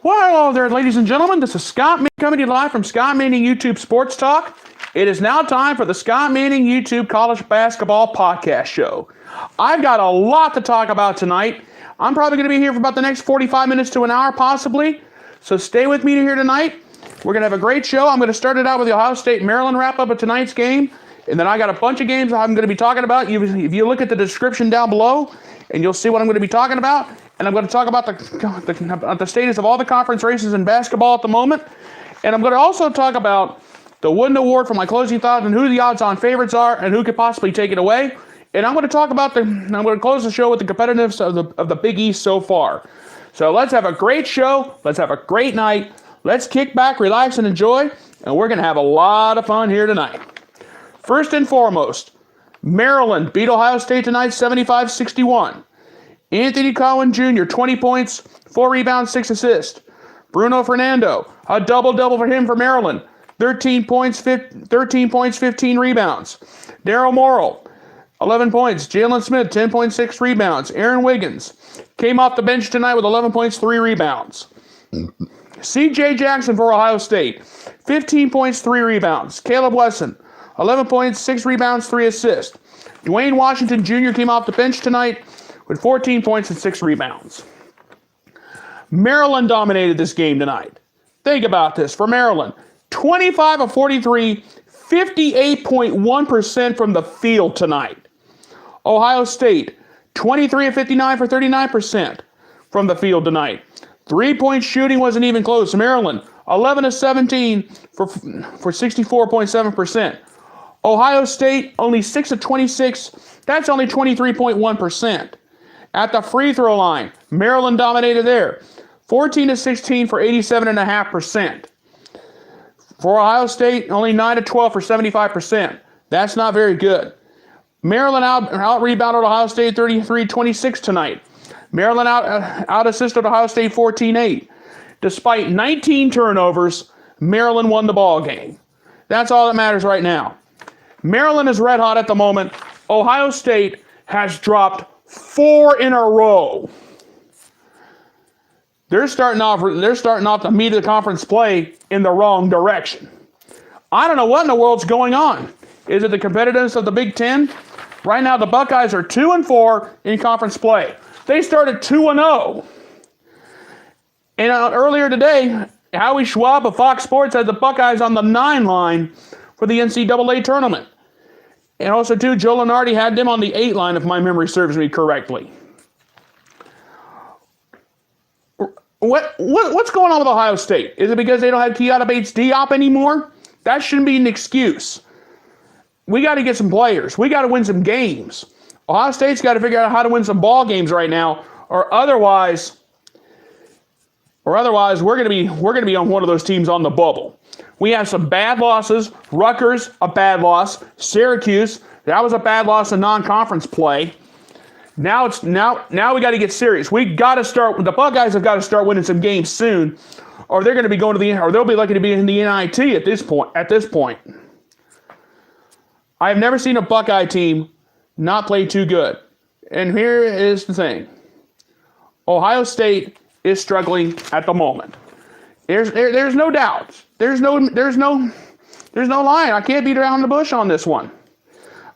Well, hello there, ladies and gentlemen. This is Scott Manning coming to you live from Scott Manning YouTube Sports Talk. It is now time for the Scott Manning YouTube College Basketball Podcast Show. I've got a lot to talk about tonight. I'm probably going to be here for about the next 45 minutes to an hour, possibly. So stay with me here tonight. We're going to have a great show. I'm going to start it out with the Ohio State-Maryland wrap-up of tonight's game. And then I got a bunch of games I'm going to be talking about. If you look at the description down below, and you'll see what I'm going to be talking about. And I'm going to talk about the status of all the conference races in basketball at the moment. And I'm going to also talk about the Wooden Award for my closing thoughts and who the odds-on favorites are and who could possibly take it away. And I'm going to talk about I'm going to close the show with the competitiveness of the Big East so far. So let's have a great show. Let's have a great night. Let's kick back, relax, and enjoy. And we're going to have a lot of fun here tonight. First and foremost, Maryland beat Ohio State tonight 75-61. Anthony Cowan Jr., 20 points, 4 rebounds, 6 assists. Bruno Fernando, a double-double for him for Maryland. 13 points, 15 rebounds. Daryl Morrill, 11 points. Jalen Smith, 10.6 rebounds. Aaron Wiggins came off the bench tonight with 11 points, 3 rebounds. C.J. Jackson for Ohio State, 15 points, 3 rebounds. Caleb Wesson, 11 points, 6 rebounds, 3 assists. Dwayne Washington Jr. came off the bench tonight with 14 points and 6 rebounds. Maryland dominated this game tonight. Think about this. For Maryland, 25 of 43, 58.1% from the field tonight. Ohio State, 23 of 59 for 39% from the field tonight. Three-point shooting wasn't even close. Maryland, 11 of 17 for 64.7%. Ohio State, only 6 of 26. That's only 23.1%. At the free throw line, Maryland dominated there. 14 of 16 for 87.5%. For Ohio State, only 9 of 12 for 75%. That's not very good. Maryland out-rebounded Ohio State 33-26 tonight. Maryland out-assisted Ohio State 14-8. Despite 19 turnovers, Maryland won the ball game. That's all that matters right now. Maryland is red hot at the moment. Ohio State has dropped 4 in a row. They're starting off the meat of the conference play in the wrong direction. I don't know what in the world's going on. Is it the competitiveness of the Big Ten? Right now, the Buckeyes are 2-4 in conference play. They started 2-0. And earlier today, Howie Schwab of Fox Sports had the Buckeyes on the 9 line for the NCAA tournament. And also, too, Joe Lunardi had them on the 8 line, if my memory serves me correctly. What's going on with Ohio State? Is it because they don't have Keanu Bates-Diop anymore? That shouldn't be an excuse. We got to get some players. We got to win some games. Ohio State's got to figure out how to win some ball games right now, or otherwise we're going to be on one of those teams on the bubble. We have some bad losses. Rutgers, a bad loss. Syracuse, that was a bad loss in non-conference play. Now we got to get serious. The Buckeyes have got to start winning some games soon, or they're going to be they'll be lucky to be in the NIT at this point. I have never seen a Buckeye team not play too good. And here is the thing. Ohio State is struggling at the moment. There's no doubt. There's no line. I can't beat around the bush on this one.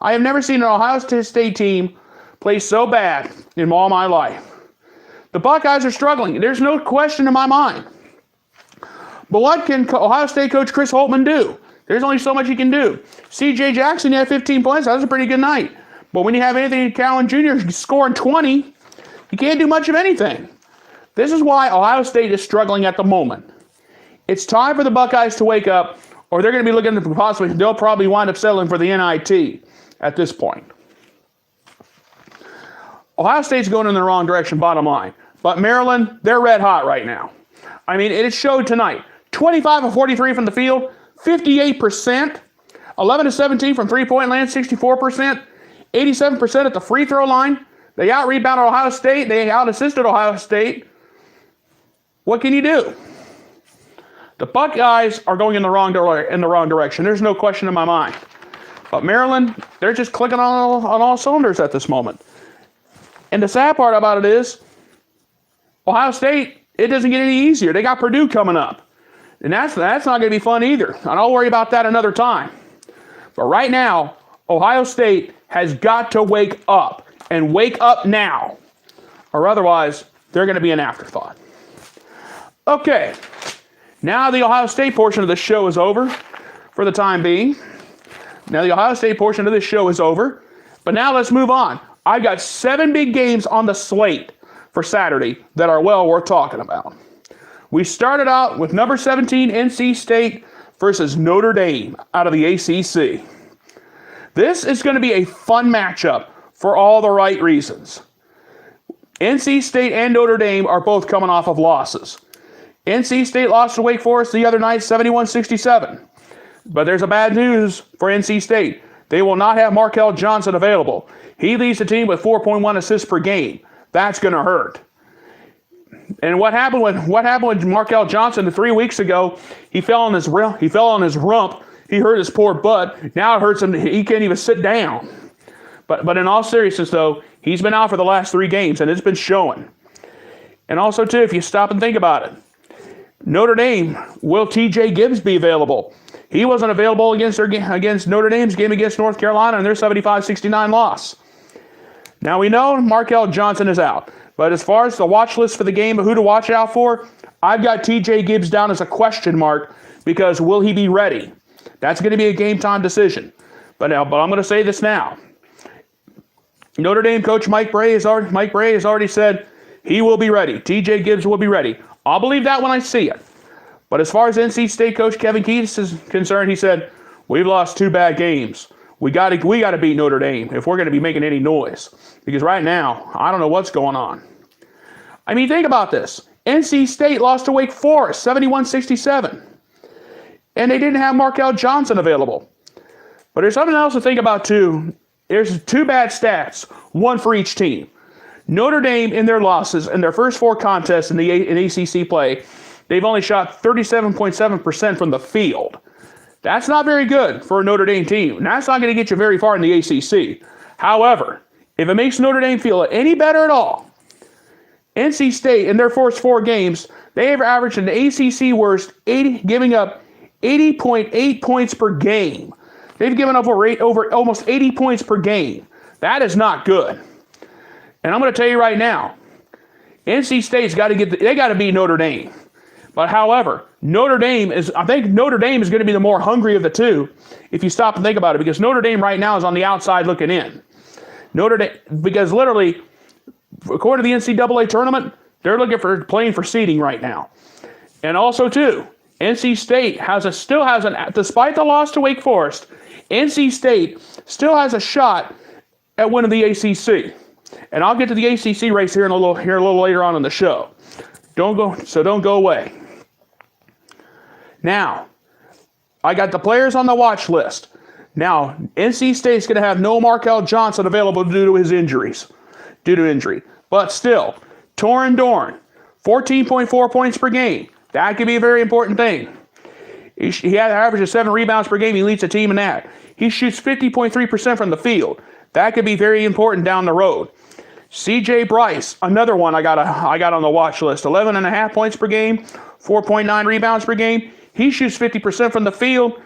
I have never seen an Ohio State team play so bad in all my life. The Buckeyes are struggling. There's no question in my mind. But what can Ohio State coach Chris Holtmann do? There's only so much he can do. C.J. Jackson, he had 15 points. That was a pretty good night. But when you have Anthony Cowan Jr. scoring 20, you can't do much of anything. This is why Ohio State is struggling at the moment. It's time for the Buckeyes to wake up, or they're going to be looking at they'll probably wind up settling for the NIT at this point. Ohio State's going in the wrong direction, bottom line. But Maryland, they're red hot right now. I mean, it showed tonight. 25 of 43 from the field, 58%. 11 of 17 from three-point land, 64%. 87% at the free throw line. They out-rebounded Ohio State. They out-assisted Ohio State. What can you do? The Buckeyes are going in the wrong direction. There's no question in my mind. But Maryland, they're just clicking on all cylinders at this moment. And the sad part about it is, Ohio State It doesn't get any easier. They got Purdue coming up. And that's not going to be fun either. And I'll worry about that another time. But right now, Ohio State has got to wake up. And wake up now. Or otherwise, they're going to be an afterthought. Okay. Now the Ohio State portion of the show is over for the time being. Now the Ohio State portion of this show is over. But now let's move on. I've got 7 big games on the slate for Saturday that are well worth talking about. We started out with number 17 NC State versus Notre Dame out of the ACC. This is going to be a fun matchup for all the right reasons. NC State and Notre Dame are both coming off of losses. NC State lost to Wake Forest the other night, 71-67. But there's a bad news for NC State. They will not have Markel Johnson available. He leads the team with 4.1 assists per game. That's going to hurt. And what happened with Markel Johnson 3 weeks ago? He fell on his rump. He hurt his poor butt. Now it hurts him. He can't even sit down. But in all seriousness, though, he's been out for the last 3 games, and it's been showing. And also, too, if you stop and think about it, Notre Dame, will T.J. Gibbs be available? He wasn't available against Notre Dame's game against North Carolina in their 75-69 loss. Now we know Markel Johnson is out. But as far as the watch list for the game of who to watch out for, I've got T.J. Gibbs down as a question mark because will he be ready? That's going to be a game time decision. But I'm going to say this now. Notre Dame coach Mike Bray has already said he will be ready. T.J. Gibbs will be ready. I'll believe that when I see it. But as far as NC State coach Kevin Keatts is concerned, he said, we've lost 2 bad games. We got to beat Notre Dame if we're going to be making any noise. Because right now, I don't know what's going on. I mean, think about this. NC State lost to Wake Forest, 71-67. And they didn't have Markel Johnson available. But there's something else to think about, too. There's 2 bad stats, 1 for each team. Notre Dame, in their losses, in their first 4 contests in ACC play, they've only shot 37.7% from the field. That's not very good for a Notre Dame team. And that's not going to get you very far in the ACC. However, if it makes Notre Dame feel any better at all, NC State, in their first 4 games, they have averaged an ACC worst, giving up 80.8 points per game. They've given up over almost 80 points per game. That is not good. And I'm going to tell you right now, NC State's got to beat Notre Dame. But however, I think Notre Dame is going to be the more hungry of the 2 if you stop and think about it, because Notre Dame right now is on the outside looking in. Notre Dame, because literally, according to the NCAA tournament, they're looking for playing for seeding right now. And also, too, NC State despite the loss to Wake Forest, NC State still has a shot at winning the ACC. And I'll get to the ACC race here a little later on in the show. Don't go away. Now, I got the players on the watch list. Now, NC State's going to have no Markel Johnson available due to injury. But still, Torin Dorn, 14.4 points per game. That could be a very important thing. He had an average of 7 rebounds per game. He leads the team in that. He shoots 50.3% from the field. That could be very important down the road. C.J. Bryce, another one I got on the watch list. 11.5 points per game, 4.9 rebounds per game. He shoots 50% from the field,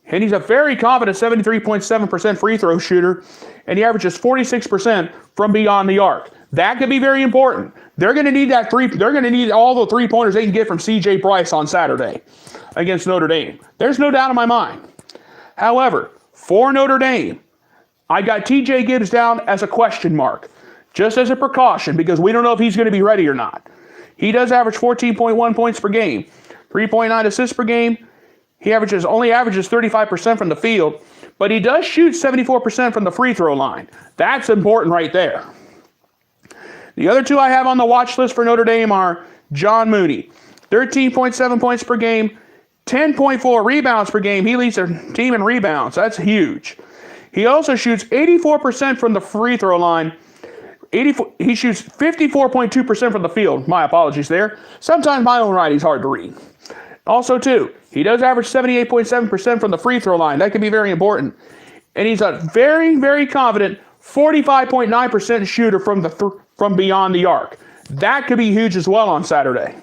and he's a very confident 73.7% free throw shooter, and he averages 46% from beyond the arc. That could be very important. They're going to need that They're going to need all the 3-pointers they can get from C.J. Bryce on Saturday against Notre Dame. There's no doubt in my mind. However, for Notre Dame, I got T.J. Gibbs down as a question mark, just as a precaution, because we don't know if he's going to be ready or not. He does average 14.1 points per game, 3.9 assists per game. He only averages 35% from the field, but he does shoot 74% from the free throw line. That's important right there. The other 2 I have on the watch list for Notre Dame are John Mooney, 13.7 points per game, 10.4 rebounds per game. He leads their team in rebounds. That's huge. He also shoots 84% from the free throw line. He shoots 54.2% from the field. My apologies there. Sometimes my own writing's hard to read. Also, too, he does average 78.7% from the free throw line. That can be very important. And he's a very, very confident 45.9% shooter from beyond the arc. That could be huge as well on Saturday.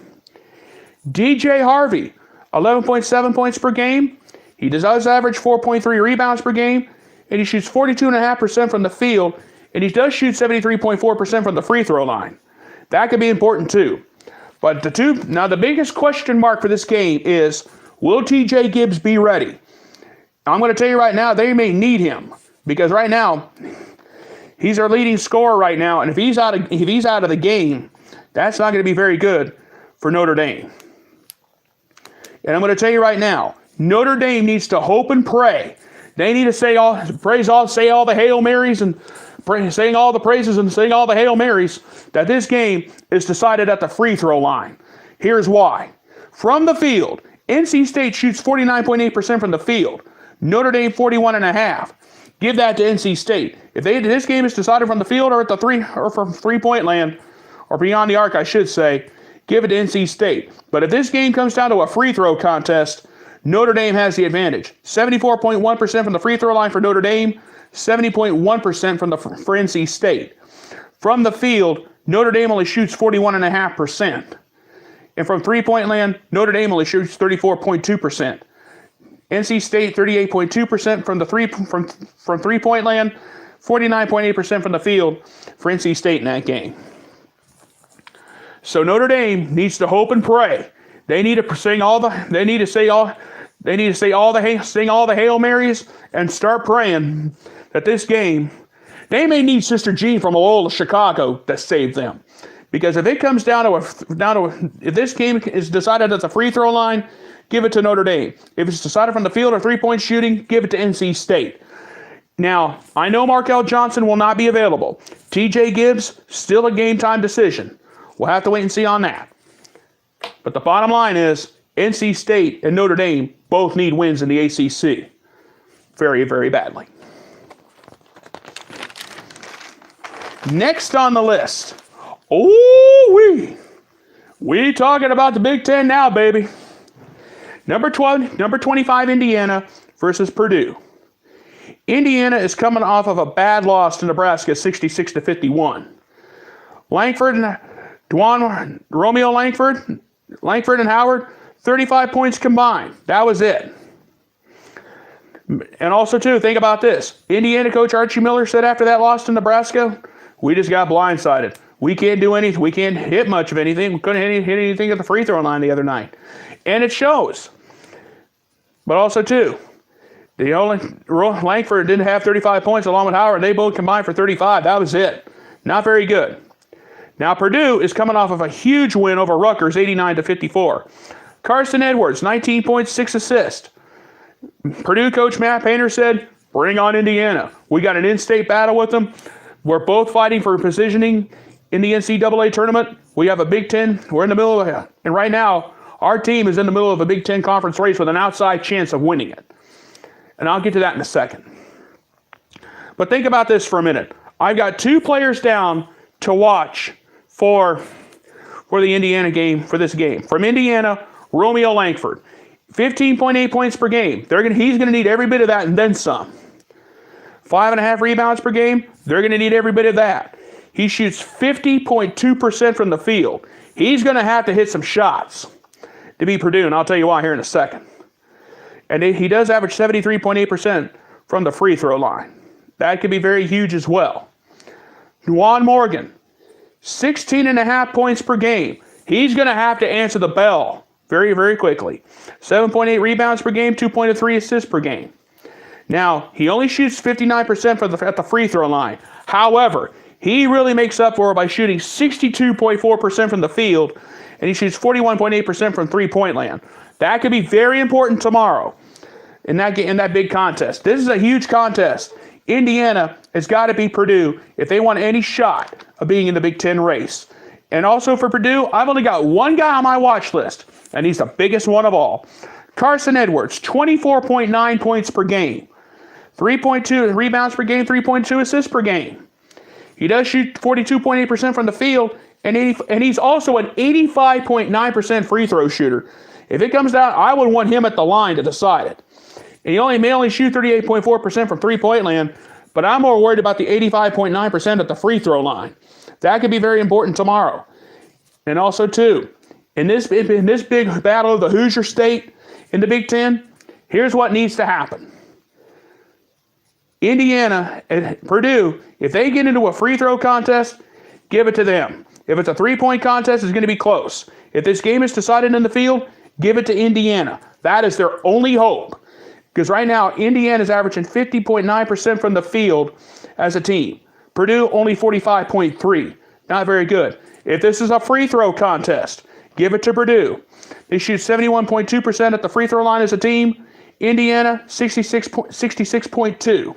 DJ Harvey, 11.7 points per game. He does average 4.3 rebounds per game, and he shoots 42.5% from the field, and he does shoot 73.4% from the free throw line. That could be important too. But the biggest question mark for this game is, will TJ Gibbs be ready? I'm going to tell you right now, they may need him, because right now he's our leading scorer right now, and if he's out of the game, that's not going to be very good for Notre Dame. And I'm going to tell you right now, Notre Dame needs to hope and pray. They need to say all the Hail Marys and saying all the praises and saying all the Hail Marys that this game is decided at the free throw line. Here's why. From the field, NC State shoots 49.8% from the field. Notre Dame 41.5%. Give that to NC State. If this game is decided from the field or from three-point land, or beyond the arc, I should say, give it to NC State. But if this game comes down to a free throw contest, Notre Dame has the advantage. 74.1% from the free throw line for Notre Dame, 70.1% for NC State. From the field, Notre Dame only shoots 41.5%. And from three-point land, Notre Dame only shoots 34.2%. NC State 38.2% from three-point land, 49.8% from the field for NC State in that game. So Notre Dame needs to hope and pray. They need to sing all the Hail Marys and start praying that this game, they may need Sister Jean from Loyola, Chicago to save them. Because if it comes down to if this game is decided at the free throw line, give it to Notre Dame. If it's decided from the field or three-point shooting, give it to NC State. Now, I know Markel Johnson will not be available. TJ Gibbs, still a game-time decision. We'll have to wait and see on that. But the bottom line is, NC State and Notre Dame both need wins in the ACC. Very, very badly. Next on the list. We talking about the Big Ten now, baby. Number 25, Indiana versus Purdue. Indiana is coming off of a bad loss to Nebraska, 66-51. Langford and Howard, 35 points combined. That was it. And also, too, think about this. Indiana coach Archie Miller said after that loss to Nebraska, we just got blindsided. We can't do anything. We can't hit much of anything. We couldn't hit anything at the free throw line the other night. And it shows. But also, too, Langford didn't have 35 points along with Howard. They both combined for 35. That was it. Not very good. Now, Purdue is coming off of a huge win over Rutgers, 89-54. Carson Edwards, 19 points, 6 assists. Purdue coach Matt Painter said, bring on Indiana. We got an in-state battle with them. We're both fighting for positioning in the NCAA tournament. We have a Big Ten. We're in the middle of it. And right now, our team is in the middle of a Big Ten conference race with an outside chance of winning it. And I'll get to that in a second. But think about this for a minute. I've got two players down to watch for the Indiana game, for this game. From Indiana, Romeo Langford. 15.8 points per game. He's going to need every bit of that and then some. 5.5 rebounds per game. They're going to need every bit of that. He shoots 50.2% from the field. He's going to have to hit some shots to beat Purdue, and I'll tell you why here in a second. And he does average 73.8% from the free throw line. That could be very huge as well. Juwan Morgan, 16.5 points per game. He's going to have to answer the bell very, very quickly. 7.8 rebounds per game, 2.3 assists per game. Now, he only shoots 59% at the free throw line. However, he really makes up for it by shooting 62.4% from the field, and he shoots 41.8% from three-point land. That could be very important tomorrow in that big contest. This is a huge contest. Indiana has got to beat Purdue if they want any shot of being in the Big Ten race. And also for Purdue, I've only got one guy on my watch list, and he's the biggest one of all. Carson Edwards, 24.9 points per game. 3.2 rebounds per game, 3.2 assists per game. He does shoot 42.8% from the field, and he's also an 85.9% free throw shooter. If it comes down, I would want him at the line to decide it. And he may only shoot 38.4% from three-point land, but I'm more worried about the 85.9% at the free throw line. That could be very important tomorrow. And also, too, in this big battle of the Hoosier State in the Big Ten, here's what needs to happen. Indiana and Purdue, if they get into a free throw contest, give it to them. If it's a three-point contest, it's going to be close. If this game is decided in the field, give it to Indiana. That is their only hope. Because right now, Indiana is averaging 50.9% from the field as a team. Purdue only 45.3%. Not very good. If this is a free throw contest, give it to Purdue. They shoot 71.2% at the free throw line as a team. Indiana, 66.2%.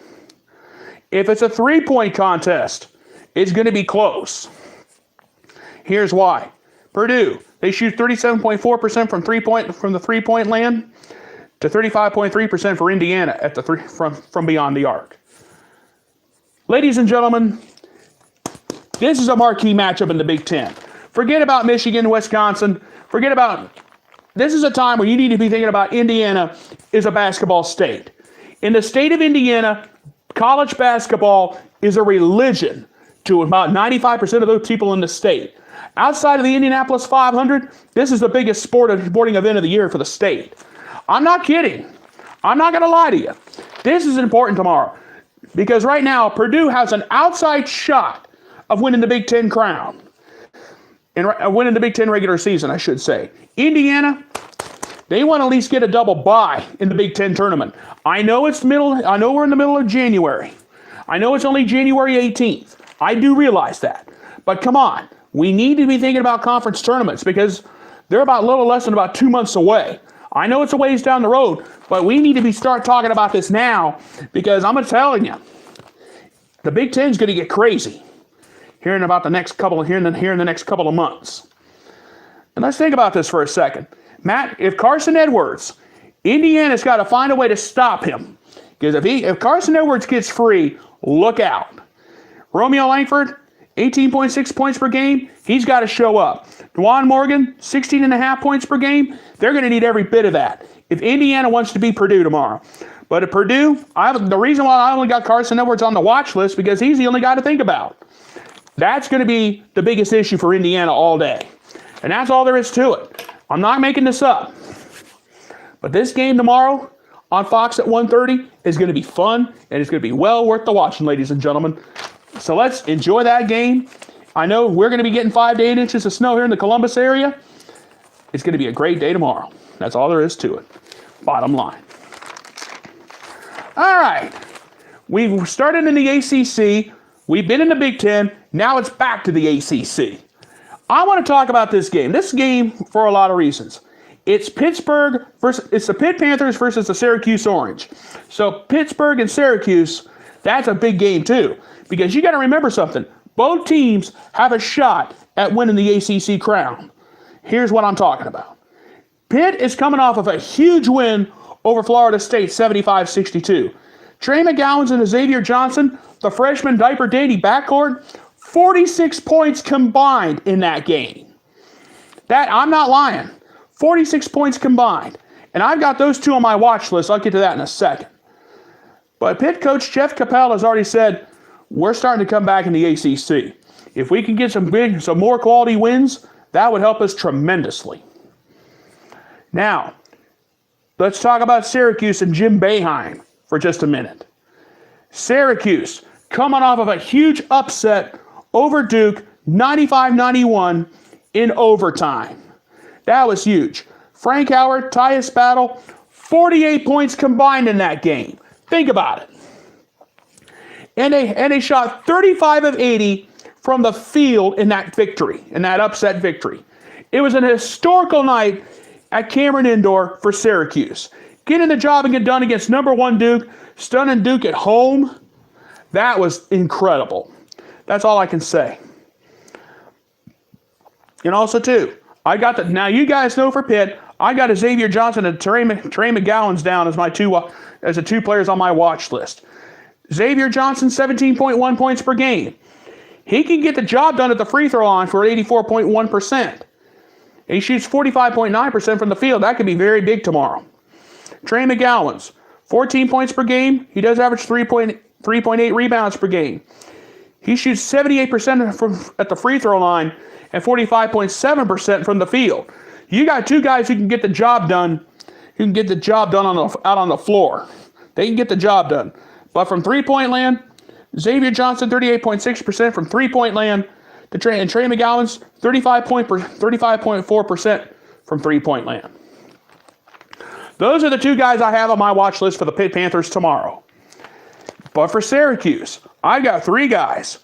If it's a three-point contest, it's going to be close. Here's why. Purdue, they shoot 37.4% from the three-point land to 35.3% for Indiana at the from beyond the arc. Ladies and gentlemen, this is a marquee matchup in the Big Ten. Forget about Michigan, Wisconsin. This is a time where you need to be thinking about Indiana is a basketball state. In the state of Indiana, college basketball is a religion to about 95% of those people in the state. Outside of the Indianapolis 500, this is the biggest sporting event of the year for the state. I'm not kidding. I'm not going to lie to you. This is important tomorrow because right now Purdue has an outside shot of winning the Big Ten crown. And winning the Big Ten regular season, I should say. Indiana, they want to at least get a double bye in the Big Ten tournament. I know we're in the middle of January. I know it's only January 18th. I do realize that. But come on, we need to be thinking about conference tournaments because they're about a little less than about 2 months away. I know it's a ways down the road, but we need to start talking about this now because I'm telling you, the Big Ten's going to get crazy here in the next couple of months. And let's think about this for a second. Matt, if Carson Edwards, Indiana's got to find a way to stop him. Because if Carson Edwards gets free, look out. Romeo Langford, 18.6 points per game, he's got to show up. Dwan Morgan, 16.5 points per game, they're going to need every bit of that if Indiana wants to beat Purdue tomorrow. But at Purdue, the reason why I only got Carson Edwards on the watch list because he's the only guy to think about. That's going to be the biggest issue for Indiana all day. And that's all there is to it. I'm not making this up. But this game tomorrow on Fox at 1:30 is going to be fun, and it's going to be well worth the watching, ladies and gentlemen. So let's enjoy that game. I know we're going to be getting 5 to 8 inches of snow here in the Columbus area. It's going to be a great day tomorrow. That's all there is to it. Bottom line. All right. We've started in the ACC. We've been in the Big Ten. Now it's back to the ACC. I want to talk about this game. This game for a lot of reasons. It's the Pitt Panthers versus the Syracuse Orange. So Pittsburgh and Syracuse, that's a big game too. Because you got to remember something. Both teams have a shot at winning the ACC crown. Here's what I'm talking about. Pitt is coming off of a huge win over Florida State, 75-62. Trey McGowan and Xavier Johnson, the freshman diaper dandy backcourt, 46 points combined in that game. I'm not lying. 46 points combined. And I've got those two on my watch list. I'll get to that in a second. But Pitt coach Jeff Capel has already said, we're starting to come back in the ACC. If we can get some more quality wins, that would help us tremendously. Now, let's talk about Syracuse and Jim Boeheim for just a minute. Syracuse, coming off of a huge upset over Duke, 95-91 in overtime. That was huge. Frank Howard, Tyus Battle, 48 points combined in that game. Think about it. And they shot 35 of 80 from the field in that upset victory. It was an historical night at Cameron Indoor for Syracuse. Getting the job and get done against number 1 Duke, stunning Duke at home, that was incredible. That's all I can say. And also, too, now you guys know for Pitt, I got Xavier Johnson and Trey McGowan's down as the two players on my watch list. Xavier Johnson, 17.1 points per game. He can get the job done at the free throw line for 84.1%. He shoots 45.9% from the field. That could be very big tomorrow. Trey McGowan's, 14 points per game. He does average 3.8 rebounds per game. He shoots 78% at the free throw line and 45.7% from the field. You got two guys who can get the job done. Who can get the job done out on the floor. They can get the job done. But from three-point land, Xavier Johnson, 38.6% from three-point land, and Trey McGowan's 35.4% from three-point land. Those are the two guys I have on my watch list for the Pitt Panthers tomorrow. But for Syracuse, I got three guys.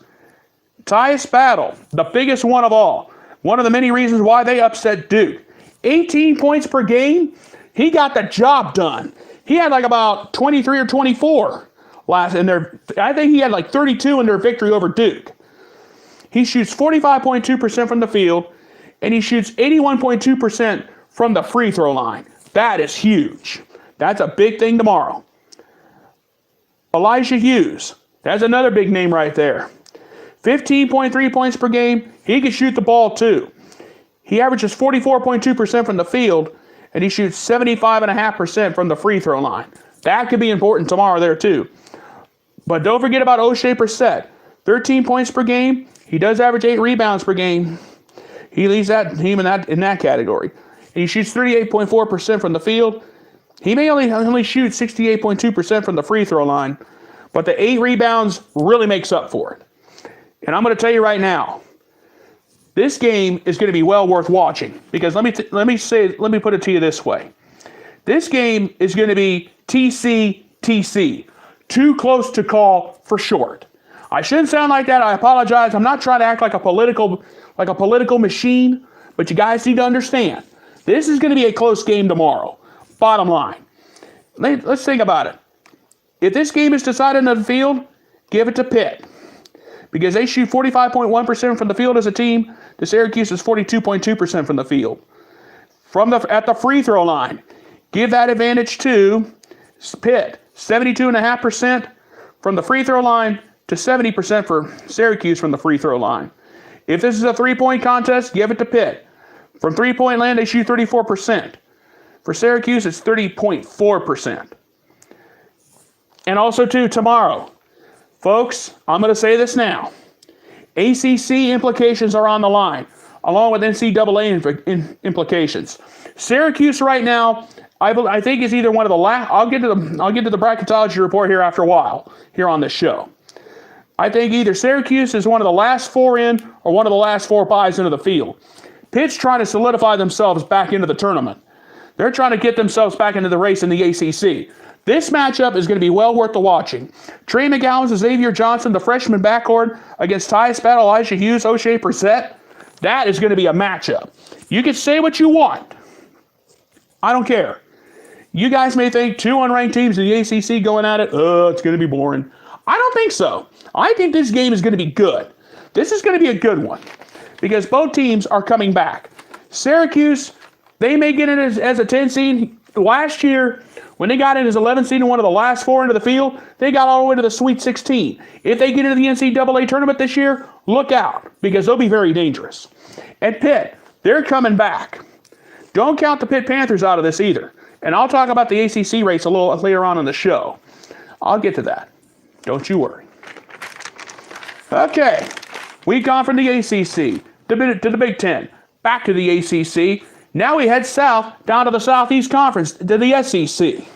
Tyus Battle, the biggest one of all. One of the many reasons why they upset Duke. 18 points per game. He got the job done. He had like about 23 or 24 last in their. I think he had like 32 in their victory over Duke. He shoots 45.2% from the field, and he shoots 81.2% from the free throw line. That is huge. That's a big thing tomorrow. Elijah Hughes. That's another big name right there. 15.3 points per game. He can shoot the ball too. He averages 44.2% from the field, and he shoots 75.5% from the free throw line. That could be important tomorrow there too. But don't forget about O'Shea Brissett. 13 points per game. He does average 8 rebounds per game. He leads that team in that category. And he shoots 38.4% from the field. He may only shoot 68.2% from the free throw line, but the 8 rebounds really makes up for it. And I'm going to tell you right now, this game is going to be well worth watching because let me put it to you this way. This game is going to be TC, too close to call for short. I shouldn't sound like that. I apologize. I'm not trying to act like a political machine, but you guys need to understand. This is going to be a close game tomorrow. Bottom line. Let's think about it. If this game is decided in the field, give it to Pitt. Because they shoot 45.1% from the field as a team. The Syracuse is 42.2% from the field. At the free throw line, give that advantage to Pitt. 72.5% from the free throw line to 70% for Syracuse from the free throw line. If this is a three-point contest, give it to Pitt. From three-point land, they shoot 34%. For Syracuse, it's 30.4%. And also, too, tomorrow, folks, I'm going to say this now. ACC implications are on the line, along with NCAA implications. Syracuse right now, I think is either one of the last. I'll get to the bracketology report here after a while here on this show. I think either Syracuse is one of the last 4 in or one of the last 4 buys into the field. Pitt's trying to solidify themselves back into the tournament. They're trying to get themselves back into the race in the ACC. This matchup is going to be well worth the watching. Trey McGowan and Xavier Johnson, the freshman backcourt, against Tyus Battle, Elijah Hughes, O'Shea Brissett. That is going to be a matchup. You can say what you want. I don't care. You guys may think 2 unranked teams in the ACC going at it, it's going to be boring. I don't think so. I think this game is going to be good. This is going to be a good one because both teams are coming back. Syracuse, they may get in as a 10 seed. Last year, when they got in as 11 seed and one of the last 4 into the field, they got all the way to the Sweet 16. If they get into the NCAA tournament this year, look out because they'll be very dangerous. And Pitt, they're coming back. Don't count the Pitt Panthers out of this either. And I'll talk about the ACC race a little later on in the show. I'll get to that. Don't you worry. Okay, we've gone from the ACC to the Big Ten, back to the ACC. Now we head south, down to the Southeast Conference, to the SEC.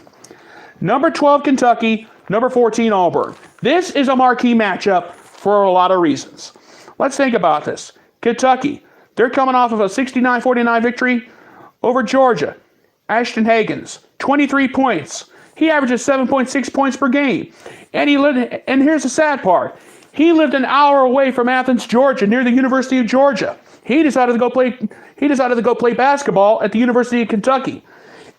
Number 12, Kentucky. Number 14, Auburn. This is a marquee matchup for a lot of reasons. Let's think about this. Kentucky, they're coming off of a 69-49 victory over Georgia. Ashton Hagans, 23 points. He averages 7.6 points per game. And here's the sad part. He lived an hour away from Athens, Georgia, near the University of Georgia. He decided to go play basketball at the University of Kentucky.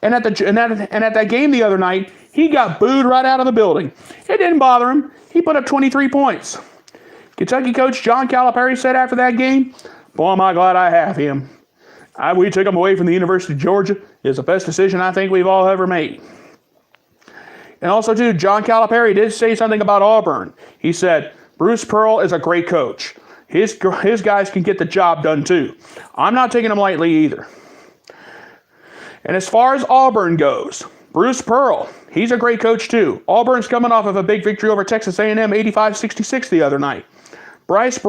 And at that game the other night, he got booed right out of the building. It didn't bother him. He put up 23 points. Kentucky coach John Calipari said after that game, "Boy, am I glad I have him. We took him away from the University of Georgia. It's the best decision I think we've all ever made." And also, too, John Calipari did say something about Auburn. He said, Bruce Pearl is a great coach. His guys can get the job done, too. I'm not taking him lightly either. And as far as Auburn goes, Bruce Pearl, he's a great coach, too. Auburn's coming off of a big victory over Texas A&M, 85-66 the other night. Bryce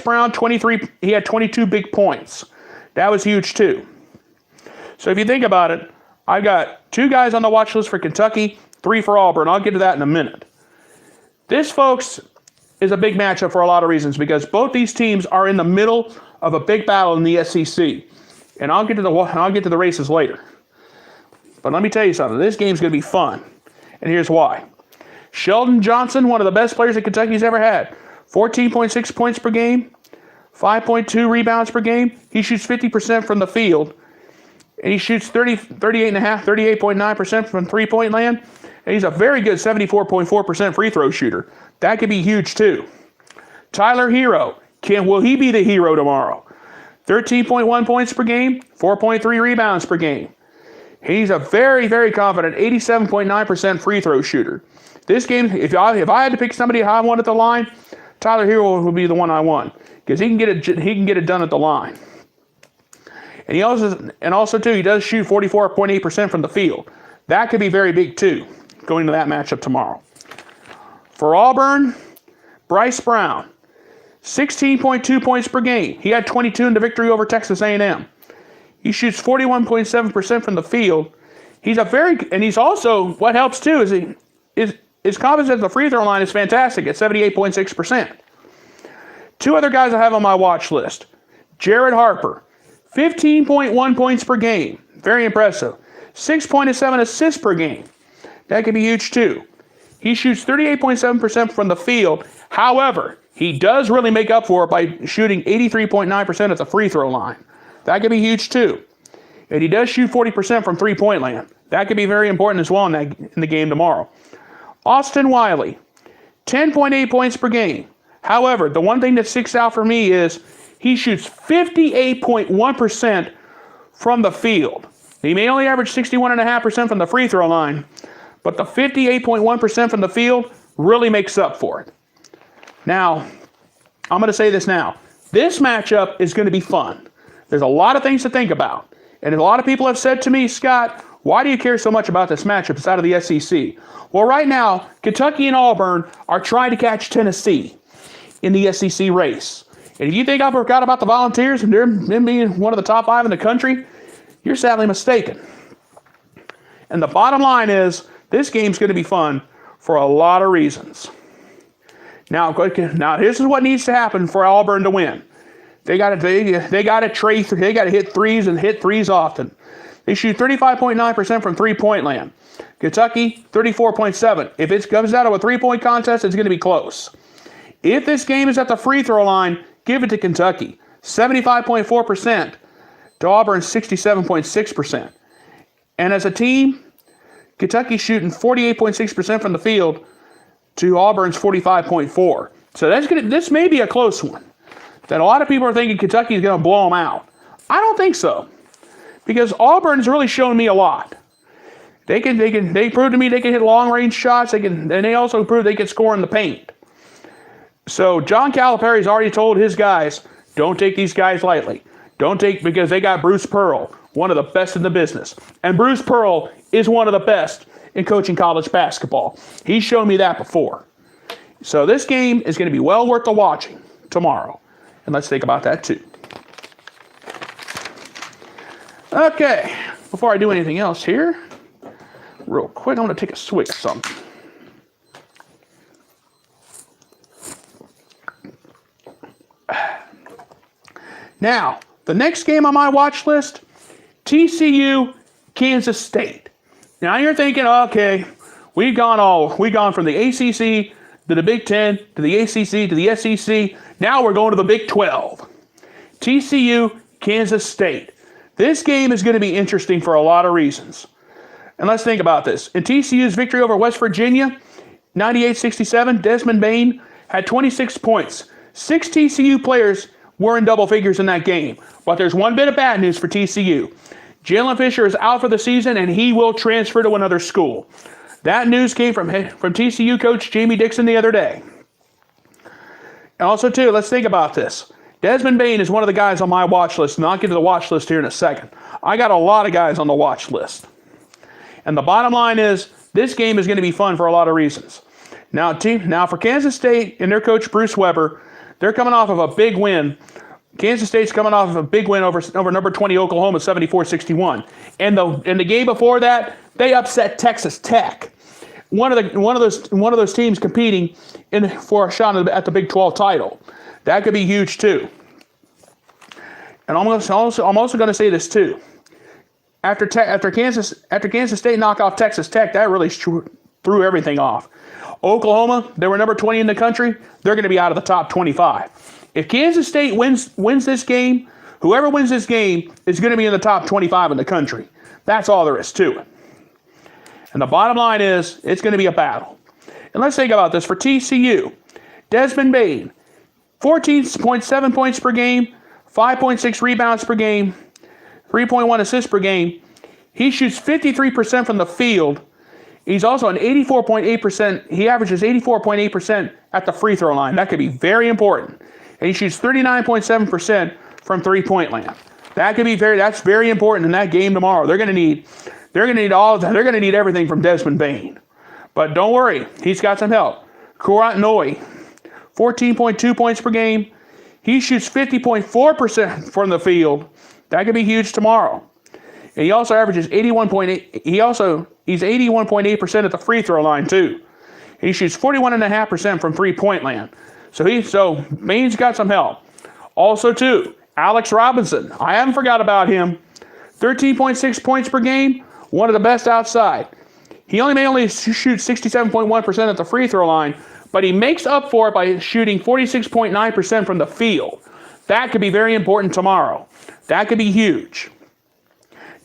Brown, 23. He had 22 big points. That was huge, too. So if you think about it, I've got 2 guys on the watch list for Kentucky, 3 for Auburn. I'll get to that in a minute. This, folks, is a big matchup for a lot of reasons because both these teams are in the middle of a big battle in the SEC. And I'll get to the races later. But let me tell you something. This game's going to be fun. And here's why. Sheldon Johnson, one of the best players that Kentucky's ever had. 14.6 points per game, 5.2 rebounds per game. He shoots 50% from the field. And he shoots 38.9% from three-point land. And he's a very good 74.4% free throw shooter. That could be huge too. Tyler Hero. Will he be the hero tomorrow? 13.1 points per game, 4.3 rebounds per game. He's a very, very confident 87.9% free throw shooter. This game, if I had to pick somebody I want at the line, Tyler Hero would be the one I want because he can get it done at the line. And he also too, he does shoot 44.8% from the field. That could be very big too, going to that matchup tomorrow. For Auburn, Bryce Brown, 16.2 points per game. He had 22 in the victory over Texas A&M. He shoots 41.7% from the field. He's also, what helps too is his confidence at the free throw line is fantastic at 78.6%. 2 other guys I have on my watch list. Jared Harper, 15.1 points per game. Very impressive. 6.7 assists per game. That could be huge too. He shoots 38.7% from the field. However, he does really make up for it by shooting 83.9% at the free throw line. That could be huge too. And he does shoot 40% from three-point land. That could be very important as well in the game tomorrow. Austin Wiley, 10.8 points per game. However, the one thing that sticks out for me is he shoots 58.1% from the field. He may only average 61.5% from the free throw line, but the 58.1% from the field really makes up for it. Now, I'm going to say this now. This matchup is going to be fun. There's a lot of things to think about. And a lot of people have said to me, Scott, why do you care so much about this matchup? It's out of the SEC. Well, right now, Kentucky and Auburn are trying to catch Tennessee in the SEC race. And if you think I forgot about the Volunteers and them being one of the top 5 in the country, you're sadly mistaken. And the bottom line is, this game's going to be fun for a lot of reasons. Now, this is what needs to happen for Auburn to win. They got to hit threes and hit threes often. They shoot 35.9% from three-point land. Kentucky, 34.7%. If it comes out of a three-point contest, it's going to be close. If this game is at the free throw line, give it to Kentucky. 75.4% to Auburn's 67.6%. And as a team, Kentucky's shooting 48.6% from the field to Auburn's 45.4%. So this may be a close one. That a lot of people are thinking Kentucky is going to blow them out. I don't think so, because Auburn's really shown me a lot. They proved to me they can hit long range shots. And they also proved they can score in the paint. So John Calipari's already told his guys, don't take these guys lightly. Because they got Bruce Pearl, one of the best in the business, and Bruce Pearl is one of the best in coaching college basketball. He's shown me that before. So this game is going to be well worth the watching tomorrow. And let's think about that too. Okay, before I do anything else here, real quick, I'm going to take a swig of something. Now, the next game on my watch list, TCU Kansas State. Now you're thinking, okay, we've gone from the ACC to the Big Ten to the ACC to the SEC. Now we're going to the Big 12. TCU Kansas State. This game is going to be interesting for a lot of reasons. And let's think about this. In TCU's victory over West Virginia, 98-67, Desmond Bain had 26 points. 6 TCU players were in double figures in that game. But there's one bit of bad news for TCU. Jalen Fisher is out for the season, and he will transfer to another school. That news came from TCU coach Jamie Dixon the other day. And also, too, let's think about this. Desmond Bain is one of the guys on my watch list, and I'll get to the watch list here in a second. I got a lot of guys on the watch list. And the bottom line is, this game is going to be fun for a lot of reasons. Now for Kansas State and their coach Bruce Weber, they're coming off of a big win Kansas State's coming off of a big win over number 20 Oklahoma, 74-61. And the game before that, they upset Texas Tech. One of those teams competing for a shot at the Big 12 title. That could be huge too. And I'm also going to say this too. After Kansas State knocked off Texas Tech, that really threw everything off. Oklahoma, they were number 20 in the country. They're going to be out of the top 25. If Kansas State wins this game, whoever wins this game is going to be in the top 25 in the country. That's all there is to it. And the bottom line is, it's going to be a battle. And let's think about this. For TCU, Desmond Bain, 14.7 points per game, 5.6 rebounds per game, 3.1 assists per game. He shoots 53% from the field. He's also an 84.8%. He averages 84.8% at the free throw line. That could be very important. And he shoots 39.7% from three-point land. That's very important in that game tomorrow. They're going to need everything from Desmond Bain. But don't worry, he's got some help. Kurat Noy, 14.2 points per game. He shoots 50.4% from the field. That could be huge tomorrow. And he also averages 81.8. He's 81.8% at the free throw line too. And he shoots 41.5% from three-point land. So Bain's got some help. Also too, Alex Robinson. I haven't forgot about him. 13.6 points per game. One of the best outside. He may only shoot 67.1% at the free throw line, but he makes up for it by shooting 46.9% from the field. That could be very important tomorrow. That could be huge.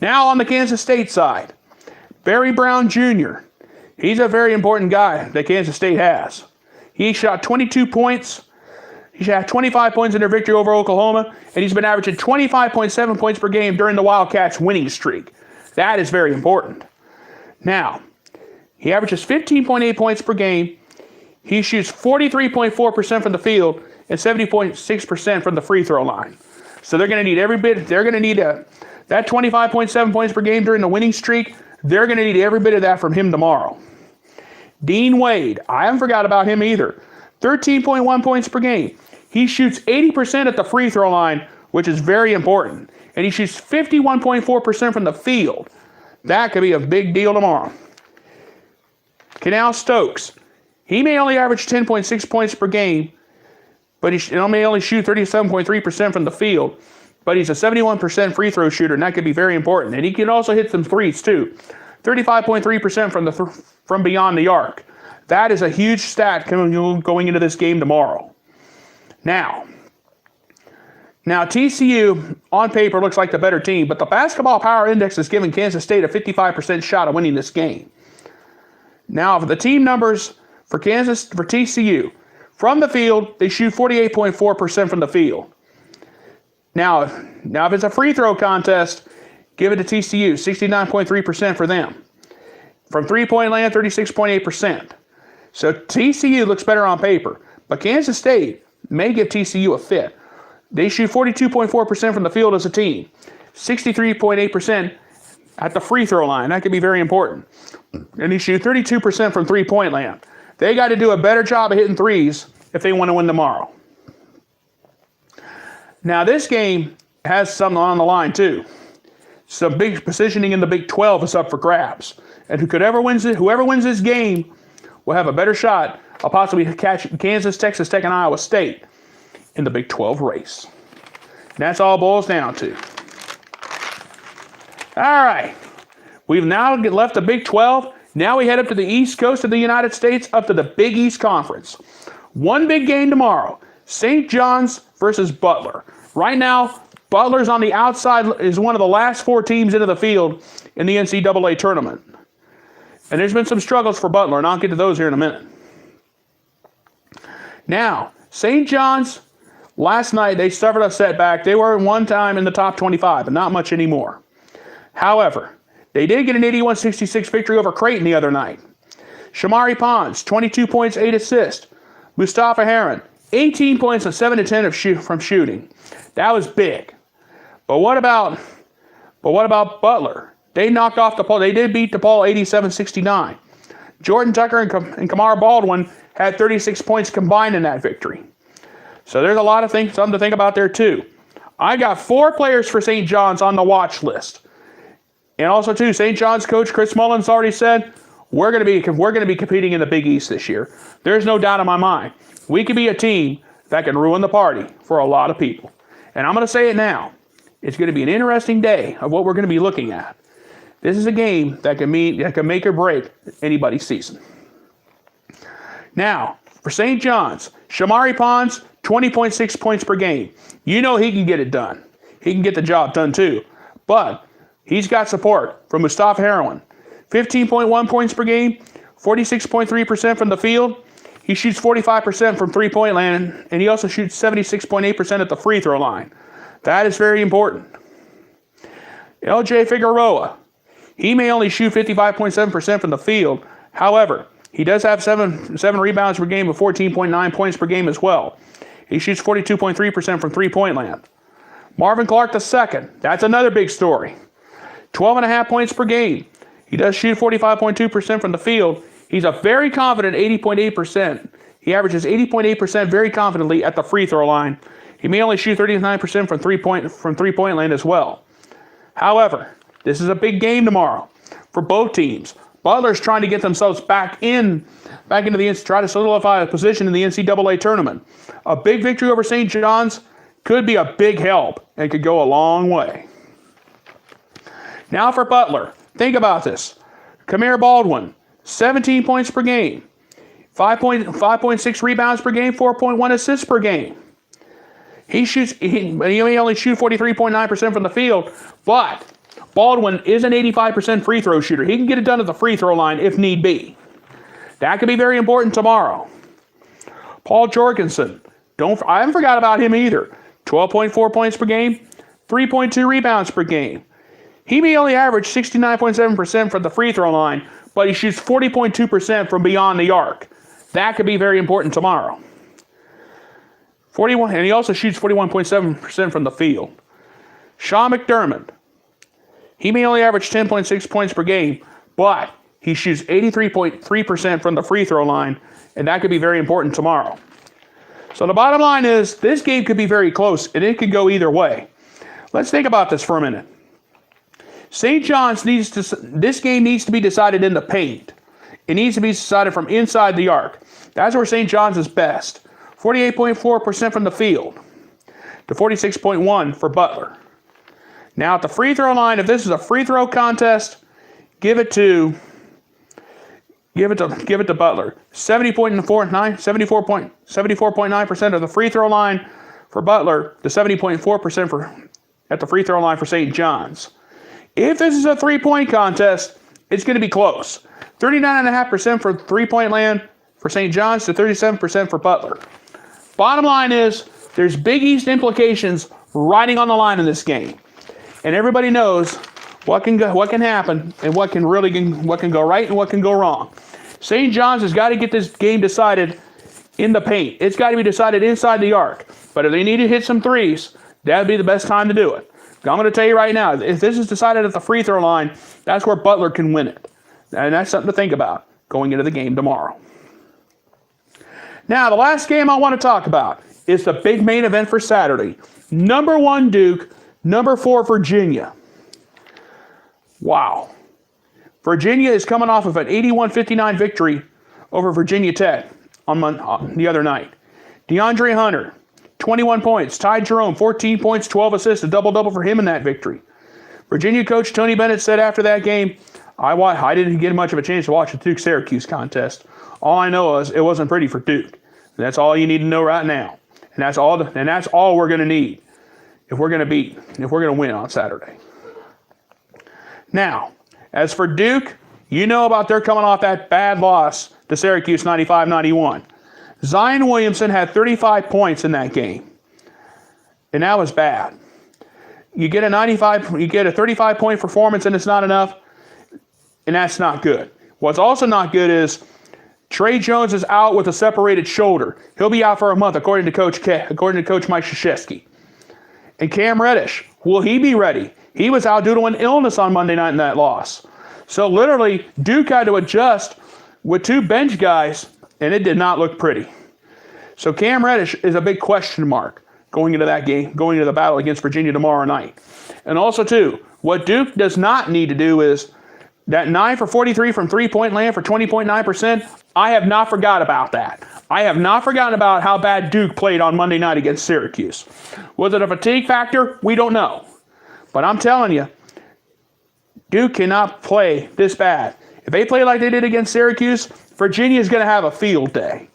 Now on the Kansas State side, Barry Brown Jr. He's a very important guy that Kansas State has. He shot 22 points. He had 25 points in their victory over Oklahoma, and he's been averaging 25.7 points per game during the Wildcats' winning streak. That is very important. Now, he averages 15.8 points per game. He shoots 43.4% from the field and 70.6% from the free throw line. So they're going to need every bit. They're going to need that 25.7 points per game during the winning streak. They're going to need every bit of that from him tomorrow. Dean Wade, I haven't forgot about him either. 13.1 points per game. He shoots 80% at the free throw line, which is very important. And he shoots 51.4% from the field. That could be a big deal tomorrow. Canal Stokes. He may only average 10.6 points per game, but he may only shoot 37.3% from the field. But he's a 71% free throw shooter, and that could be very important. And he can also hit some threes too. 35.3% from beyond the arc. That is a huge stat going into this game tomorrow. Now TCU on paper looks like the better team, but the basketball power index is giving Kansas State a 55% shot of winning this game. Now for the team numbers for TCU, from the field they shoot 48.4% from the field. Now if it's a free throw contest, give it to TCU, 69.3% for them. From three-point land, 36.8%. So TCU looks better on paper, but Kansas State may give TCU a fit. They shoot 42.4% from the field as a team, 63.8% at the free throw line. That could be very important. And they shoot 32% from three-point land. They got to do a better job of hitting threes if they want to win tomorrow. Now this game has something on the line too. Some big positioning in the Big 12 is up for grabs. And whoever wins this game will have a better shot of possibly catching Kansas, Texas Tech, and Iowa State in the Big 12 race. And that's all it boils down to. All right. We've now left the Big 12. Now we head up to the East Coast of the United States, up to the Big East Conference. One big game tomorrow. St. John's versus Butler. Right now, Butler's on the outside, is one of the last four teams into the field in the NCAA tournament. And there's been some struggles for Butler, and I'll get to those here in a minute. Now, St. John's, last night they suffered a setback. They were one time in the top 25, but not much anymore. However, they did get an 81-66 victory over Creighton the other night. Shamari Pons, 22 points, 8 assists. Mustafa Heron, 18 points and 7 to 10 from shooting. That was big. But what about Butler? They knocked off DePaul. They did beat DePaul 87-69. Jordan Tucker and Kamar Baldwin had 36 points combined in that victory. So there's a lot of things, something to think about there too. I got 4 players for St. John's on the watch list. And also, too, St. John's coach Chris Mullen's already said, we're going to be competing in the Big East this year. There's no doubt in my mind. We could be a team that can ruin the party for a lot of people. And I'm going to say it now. It's going to be an interesting day of what we're going to be looking at. This is a game that can make or break anybody's season. Now, for St. John's, Shamari Pons, 20.6 points per game. You know he can get it done. He can get the job done too. But he's got support from Mustafa Heroin. 15.1 points per game, 46.3% from the field. He shoots 45% from three-point land, and he also shoots 76.8% at the free throw line. That is very important. LJ Figueroa, he may only shoot 55.7% from the field. However, he does have seven rebounds per game with 14.9 points per game as well. He shoots 42.3% from three-point land. Marvin Clark II, that's another big story. 12.5 points per game. He does shoot 45.2% from the field. He's a very confident 80.8%. He averages 80.8% very confidently at the free throw line. He may only shoot 39% from three-point land as well. However, this is a big game tomorrow for both teams. Butler's trying to get themselves back into the try to solidify a position in the NCAA tournament. A big victory over St. John's could be a big help and could go a long way. Now for Butler, think about this. Kamir Baldwin, 17 points per game, 5.6 rebounds per game, 4.1 assists per game. He may only shoot 43.9% from the field, but Baldwin is an 85% free throw shooter. He can get it done at the free throw line if need be. That could be very important tomorrow. Paul Jorgensen, I haven't forgot about him either. 12.4 points per game, 3.2 rebounds per game. He may only average 69.7% from the free throw line, but he shoots 40.2% from beyond the arc. That could be very important tomorrow. And he also shoots 41.7% from the field. Sean McDermott, he may only average 10.6 points per game, but he shoots 83.3% from the free throw line, and that could be very important tomorrow. So the bottom line is, this game could be very close, and it could go either way. Let's think about this for a minute. St. John's this game needs to be decided in the paint. It needs to be decided from inside the arc. That's where St. John's is best. 48.4% from the field to 46.1% for Butler. Now at the free throw line, if this is a free throw contest, give it to Butler. 74.9% of the free throw line for Butler to 70.4% at the free throw line for St. John's. If this is a three-point contest, it's going to be close. 39.5% for three-point land for St. John's to 37% for Butler. Bottom line is, there's Big East implications riding on the line in this game. And everybody knows what can happen and what can go right and what can go wrong. St. John's has got to get this game decided in the paint. It's got to be decided inside the arc. But if they need to hit some threes, that would be the best time to do it. I'm going to tell you right now, if this is decided at the free throw line, that's where Butler can win it. And that's something to think about going into the game tomorrow. Now, the last game I want to talk about is the big main event for Saturday. Number 1 Duke, number 4 Virginia. Wow. Virginia is coming off of an 81-59 victory over Virginia Tech on the other night. DeAndre Hunter, 21 points. Ty Jerome, 14 points, 12 assists, a double-double for him in that victory. Virginia coach Tony Bennett said after that game, I didn't get much of a chance to watch the Duke-Syracuse contest. All I know is it wasn't pretty for Duke. And that's all you need to know right now. And that's all we're going to need if we're going to win on Saturday. Now, as for Duke, you know about their coming off that bad loss to Syracuse 95-91. Zion Williamson had 35 points in that game. And that was bad. You get a 35-point performance and it's not enough, and that's not good. What's also not good is Trey Jones is out with a separated shoulder. He'll be out for a month, according to Coach Mike Krzyzewski. And Cam Reddish, will he be ready? He was out due to an illness on Monday night in that loss. So literally, Duke had to adjust with 2 bench guys, and it did not look pretty. So Cam Reddish is a big question mark going into that game, going into the battle against Virginia tomorrow night. And also, too, what Duke does not need to do is that 9 for 43 from three-point land for 20.9%. I have not forgot about that. I have not forgotten about how bad Duke played on Monday night against Syracuse. Was it a fatigue factor? We don't know. But I'm telling you, Duke cannot play this bad. If they play like they did against Syracuse, Virginia is going to have a field day.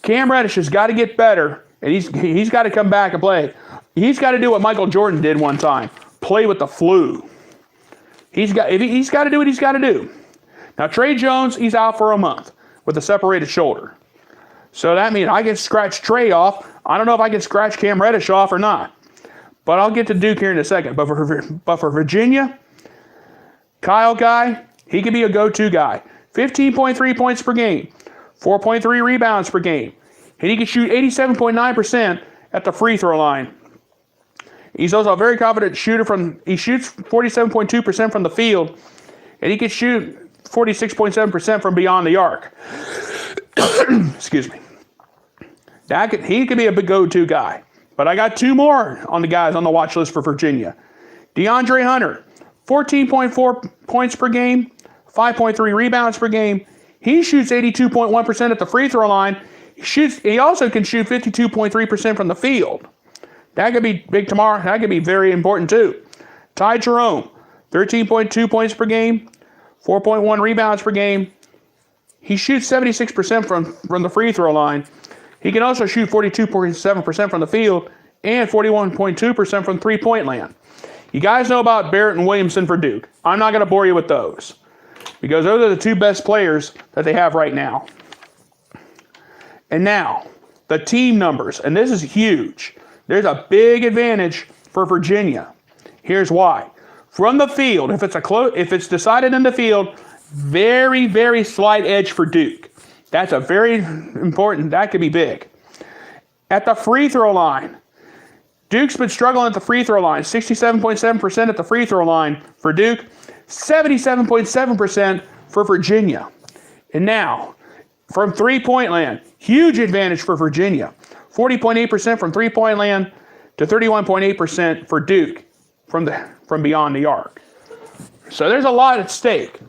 Cam Reddish has got to get better, and he's got to come back and play. He's got to do what Michael Jordan did one time, play with the flu. He's got to do what he's got to do. Now, Trey Jones, he's out for a month with a separated shoulder. So that means I can scratch Trey off. I don't know if I can scratch Cam Reddish off or not. But I'll get to Duke here in a second. But for Virginia, Kyle Guy, he could be a go-to guy. 15.3 points per game, 4.3 rebounds per game. And he can shoot 87.9% at the free throw line. He's also a very confident shooter he shoots 47.2% from the field, and he can shoot 46.7% from beyond the arc. Excuse me. He could be a big go-to guy. But I got two more on the guys on the watch list for Virginia. DeAndre Hunter, 14.4 points per game, 5.3 rebounds per game. He shoots 82.1% at the free throw line. He also can shoot 52.3% from the field. That could be big tomorrow. That could be very important too. Ty Jerome, 13.2 points per game, 4.1 rebounds per game. He shoots 76% from the free throw line. He can also shoot 42.7% from the field and 41.2% from three-point land. You guys know about Barrett and Williamson for Duke. I'm not going to bore you with those because those are the two best players that they have right now. And now, the team numbers, and this is huge. There's a big advantage for Virginia. Here's why. From the field, if it's decided in the field, very, very slight edge for Duke. That's a very important, that could be big. At the free throw line, Duke's been struggling at the free throw line, 67.7% at the free throw line for Duke, 77.7% for Virginia. And now, from three-point land, huge advantage for Virginia. 40.8% from three-point land to 31.8% for Duke from beyond the arc. So there's a lot at stake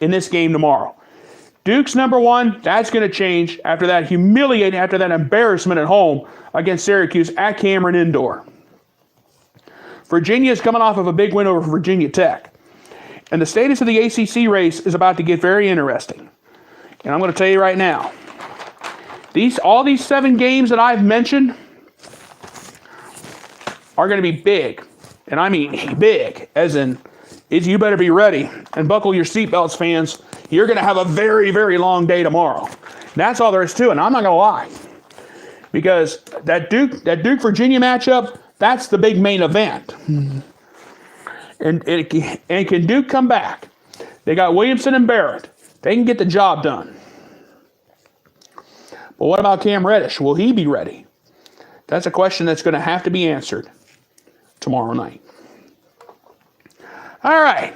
in this game tomorrow. Duke's number one, that's going to change after that embarrassment at home against Syracuse at Cameron Indoor. Virginia is coming off of a big win over Virginia Tech. And the status of the ACC race is about to get very interesting. And I'm going to tell you right now, all these 7 games that I've mentioned are going to be big. And I mean big, as in, you better be ready and buckle your seatbelts, fans. You're going to have a very, very long day tomorrow. That's all there is to it. And I'm not going to lie. Because that Duke-Virginia matchup, that's the big main event. And can Duke come back? They got Williamson and Barrett. They can get the job done. But what about Cam Reddish? Will he be ready? That's a question that's going to have to be answered tomorrow night. All right.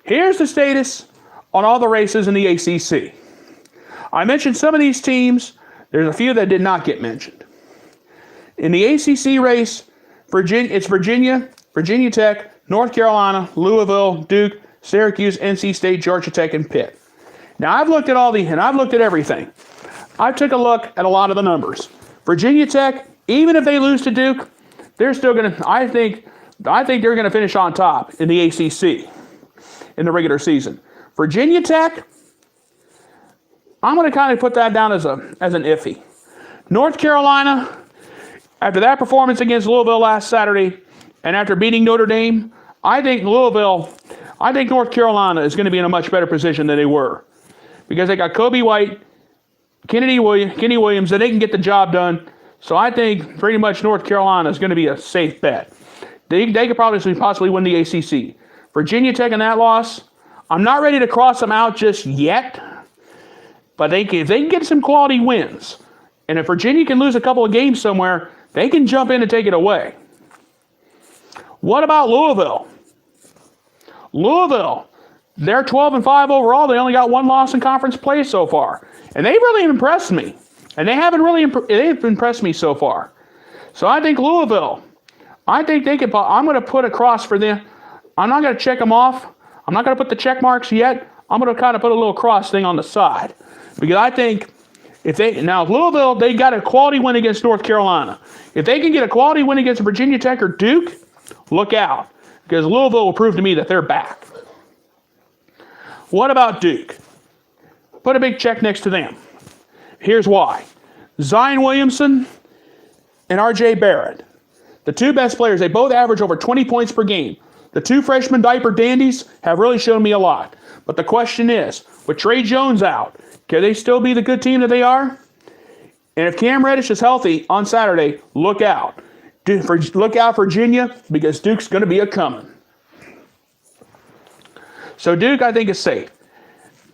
Here's the status on all the races in the ACC. I mentioned some of these teams. There's a few that did not get mentioned. In the ACC race, it's Virginia, Virginia Tech, North Carolina, Louisville, Duke, Syracuse, NC State, Georgia Tech, and Pitt. Now, I've looked at everything. I took a look at a lot of the numbers. Virginia Tech, even if they lose to Duke, they're still going to, I think they're going to finish on top in the ACC in the regular season. Virginia Tech, I'm going to kind of put that down as an iffy. North Carolina, after that performance against Louisville last Saturday, and after beating Notre Dame, I think North Carolina is going to be in a much better position than they were. Because they got Kobe White, Kenny Williams, and they can get the job done. So I think pretty much North Carolina is going to be a safe bet. They could possibly win the ACC. Virginia Tech in that loss, I'm not ready to cross them out just yet. But if they can get some quality wins, and if Virginia can lose a couple of games somewhere, they can jump in and take it away. What about Louisville? Louisville, they're 12-5 overall. They only got one loss in conference play so far. And they've really impressed me. And they've impressed me so far. So I think Louisville, I think they could, I'm going to put a cross for them. I'm not going to check them off. I'm not going to put the check marks yet. I'm going to kind of put a little cross thing on the side. Because I think if Louisville, they got a quality win against North Carolina. If they can get a quality win against Virginia Tech or Duke, look out. Because Louisville will prove to me that they're back. What about Duke? Put a big check next to them. Here's why. Zion Williamson and R.J. Barrett, the two best players, they both average over 20 points per game. The two freshman diaper dandies have really shown me a lot. But the question is, with Trey Jones out, can they still be the good team that they are? And if Cam Reddish is healthy on Saturday, look out. Look out, Virginia, because Duke's going to be a-coming. So Duke, I think, is safe.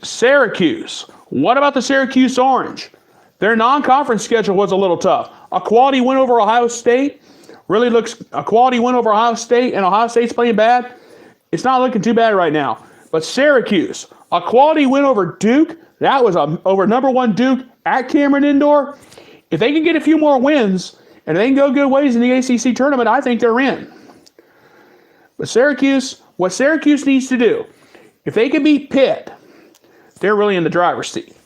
Syracuse. What about the Syracuse Orange? Their non-conference schedule was a little tough. A quality win over Ohio State really looks a quality win over Ohio State, and Ohio State's playing bad. It's not looking too bad right now. But Syracuse, a quality win over Duke. That was over number one Duke at Cameron Indoor. If they can get a few more wins and they can go good ways in the ACC tournament, I think they're in. But Syracuse, what Syracuse needs to do, if they can beat Pitt, they're really in the driver's seat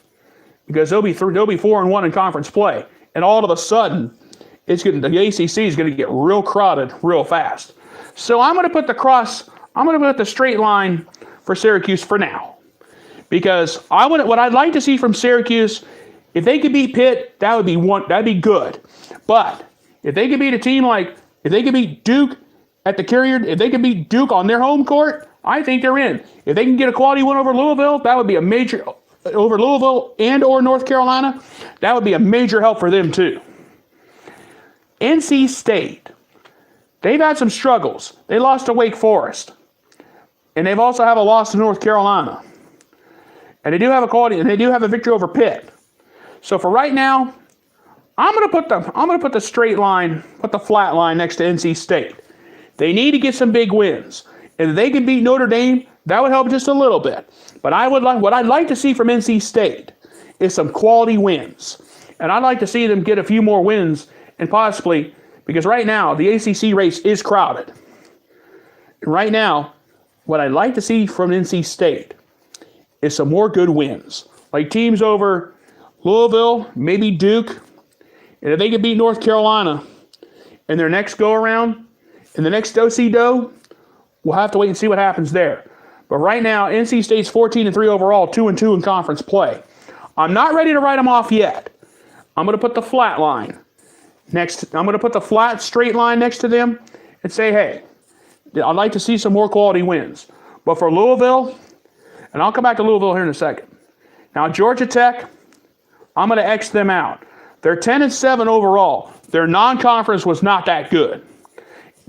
because they'll be 4-1 in conference play, and all of a sudden, the ACC is going to get real crowded real fast. So I'm going to put the straight line for Syracuse for now, because what I'd like to see from Syracuse, if they could beat Pitt, that'd be good. But if they could beat if they could beat Duke at the Carrier, if they could beat Duke on their home court, I think they're in. If they can get a quality win over Louisville, that would be a major, over Louisville and or North Carolina, that would be a major help for them too. NC State, they've had some struggles. They lost to Wake Forest. And they've also have a loss to North Carolina. And they do have a victory over Pitt. So for right now, I'm going to put the straight line, put the flat line next to NC State. They need to get some big wins. And if they can beat Notre Dame, that would help just a little bit. But what I'd like to see from NC State is some quality wins. And I'd like to see them get a few more wins, and possibly, because right now the ACC race is crowded. And right now, what I'd like to see from NC State is some more good wins. Like teams over Louisville, maybe Duke. And if they can beat North Carolina in their next go-around, in the next do-si-do, we'll have to wait and see what happens there. But right now, NC State's 14-3 overall, 2-2 in conference play. I'm not ready to write them off yet. I'm going to put the flat line next. I'm going to put the flat straight line next to them and say, hey, I'd like to see some more quality wins. But for Louisville, and I'll come back to Louisville here in a second. Now, Georgia Tech, I'm going to X them out. They're 10-7 overall. Their non-conference was not that good.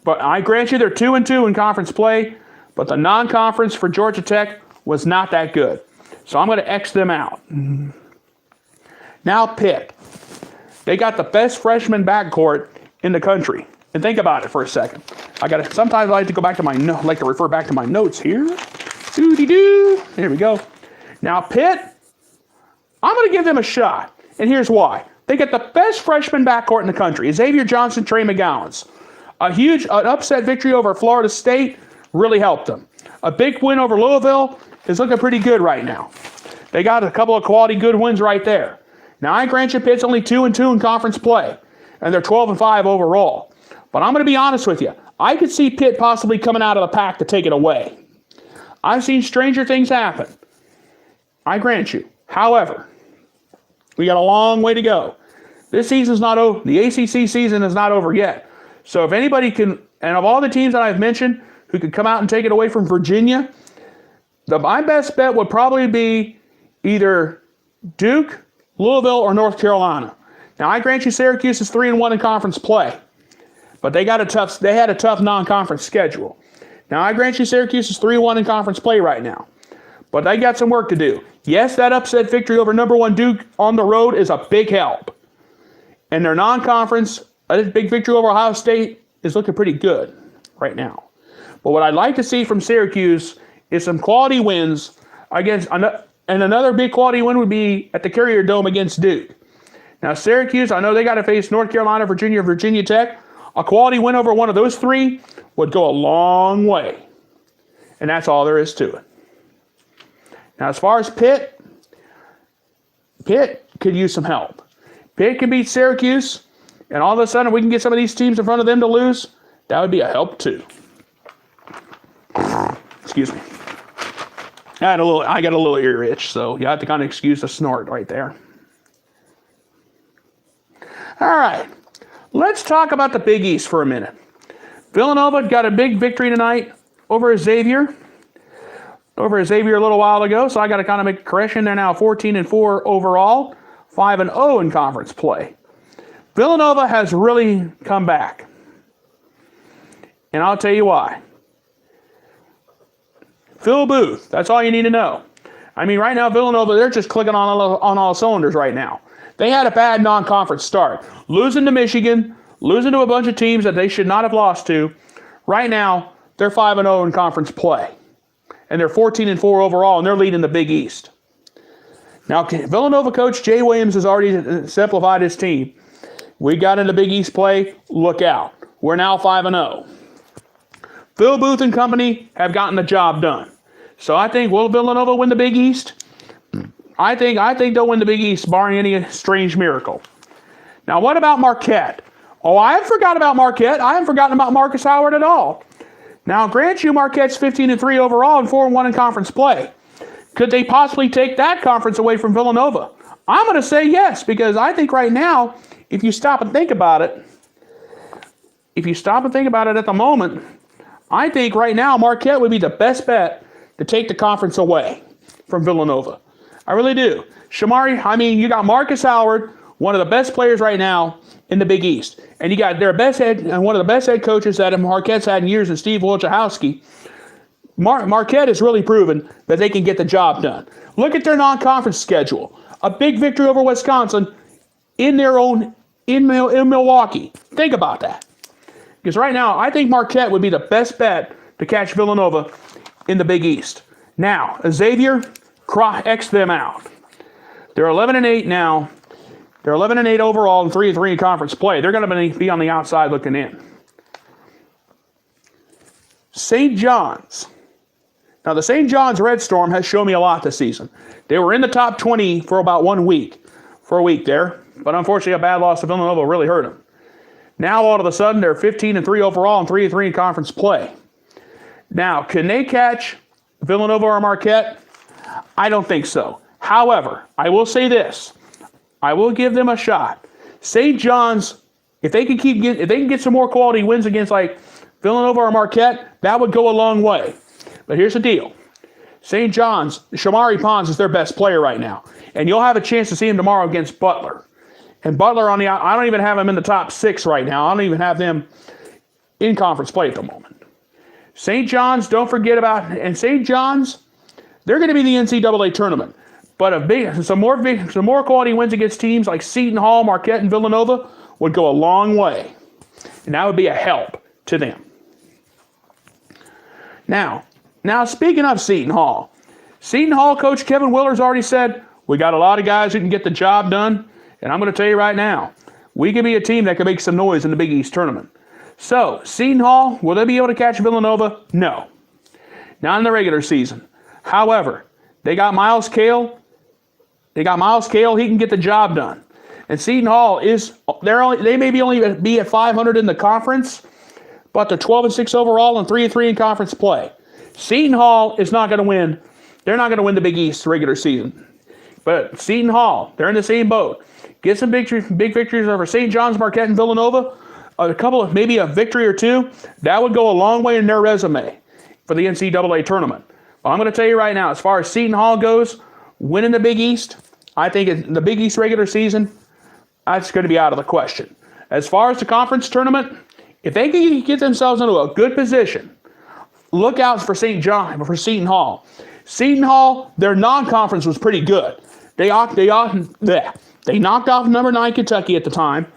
But I grant you they're 2-2 in conference play, but the non-conference for Georgia Tech was not that good. So I'm going to X them out. Now Pitt. They got the best freshman backcourt in the country. And think about it for a second. Sometimes I like to go back to refer back to my notes here. Doo-dee-doo. There we go. Now Pitt, I'm going to give them a shot. And here's why. They got the best freshman backcourt in the country. Xavier Johnson, Trey McGowens. An upset victory over Florida State really helped them. A big win over Louisville is looking pretty good right now. They got a couple of quality good wins right there. Now, I grant you Pitt's only 2-2 in conference play, and they're 12-5 overall. But I'm going to be honest with you. I could see Pitt possibly coming out of the pack to take it away. I've seen stranger things happen. I grant you. However, we got a long way to go. This season's not over. The ACC season is not over yet. So if anybody can, and of all the teams that I've mentioned who could come out and take it away from Virginia, my best bet would probably be either Duke, Louisville, or North Carolina. Now, I grant you Syracuse is 3-1 in conference play, but they had a tough non-conference schedule. Now, I grant you Syracuse is 3-1 in conference play right now, but they got some work to do. Yes, that upset victory over number one Duke on the road is a big help. And their non-conference, a big victory over Ohio State is looking pretty good right now. But what I'd like to see from Syracuse is some quality wins against, and another big quality win would be at the Carrier Dome against Duke. Now, Syracuse, I know they got to face North Carolina, Virginia, Virginia Tech. A quality win over one of those three would go a long way. And that's all there is to it. Now, as far as Pitt could use some help. Pitt can beat Syracuse, and all of a sudden we can get some of these teams in front of them to lose. That would be a help too. Excuse me. I got a little ear itch, so you have to kind of excuse the snort right there. All right, let's talk about the Big East for a minute. Villanova got a big victory tonight over Xavier. A little while ago, so I got to kind of make a correction. They're now 14-4 overall, 5-0 in conference play. Villanova has really come back, and I'll tell you why. Phil Booth, that's all you need to know. I mean, right now, Villanova, they're just clicking on all cylinders right now. They had a bad non-conference start, losing to Michigan, losing to a bunch of teams that they should not have lost to. Right now, they're 5-0 in conference play. And they're 14-4 overall, and they're leading the Big East. Now, Villanova coach Jay Williams has already simplified his team. We got into Big East play. Look out. We're now 5-0. Phil Booth and company have gotten the job done. So I think, will Villanova win the Big East? I think they'll win the Big East, barring any strange miracle. Now, what about Marquette? Oh, I haven't forgotten about Marquette. I haven't forgotten about Marcus Howard at all. Now, grant you Marquette's 15-3 overall and 4-1 in conference play. Could they possibly take that conference away from Villanova? I'm going to say yes, because I think right now, if you stop and think about it at the moment, I think right now Marquette would be the best bet to take the conference away from Villanova. I really do. You got Marcus Howard, one of the best players right now in the Big East. And you got one of the best head coaches that Marquette's had in years, in Steve Wojciechowski. Marquette has really proven that they can get the job done. Look at their non-conference schedule. A big victory over Wisconsin in Milwaukee. Think about that. Because right now, I think Marquette would be the best bet to catch Villanova in the Big East. Now, Xavier, X them out. They're 11-8 now. They're 11-8 overall and 3-3 in conference play. They're going to be on the outside looking in. St. John's. Now, the St. John's Red Storm has shown me a lot this season. They were in the top 20 for about 1 week. For a week there. But unfortunately, a bad loss to Villanova really hurt them. Now, all of a sudden, they're 15-3 overall and 3-3 in conference play. Now, can they catch Villanova or Marquette? I don't think so. However, I will say this. I will give them a shot. St. John's, if they can get some more quality wins against like Villanova or Marquette, that would go a long way. But here's the deal. St. John's, Shamari Pons is their best player right now. And you'll have a chance to see him tomorrow against Butler. And Butler I don't even have him in the top 6 right now. I don't even have them in conference play at the moment. St. John's, don't forget about, and St. John's, they're going to be the NCAA tournament. But some more quality wins against teams like Seton Hall, Marquette, and Villanova would go a long way. And that would be a help to them. Now speaking of Seton Hall coach Kevin Willer's already said, we got a lot of guys who can get the job done. And I'm going to tell you right now, we can be a team that can make some noise in the Big East tournament. So, Seton Hall, will they be able to catch Villanova? No. Not in the regular season. However, they got Miles Cale. He can get the job done. And Seton Hall they may only be at 500 in the conference, but they're 12-6 overall and 3-3 in conference play. Seton Hall is not going to win. They're not going to win the Big East regular season. But Seton Hall, they're in the same boat. Get some big victories over St. John's, Marquette, and Villanova. Maybe a victory or two. That would go a long way in their resume for the NCAA tournament. But I'm going to tell you right now, as far as Seton Hall goes, winning the Big East, I think in the Big East regular season, that's going to be out of the question. As far as the conference tournament, if they can get themselves into a good position, look out for Seton Hall. Seton Hall, their non-conference was pretty good. They knocked off number 9 Kentucky at the time.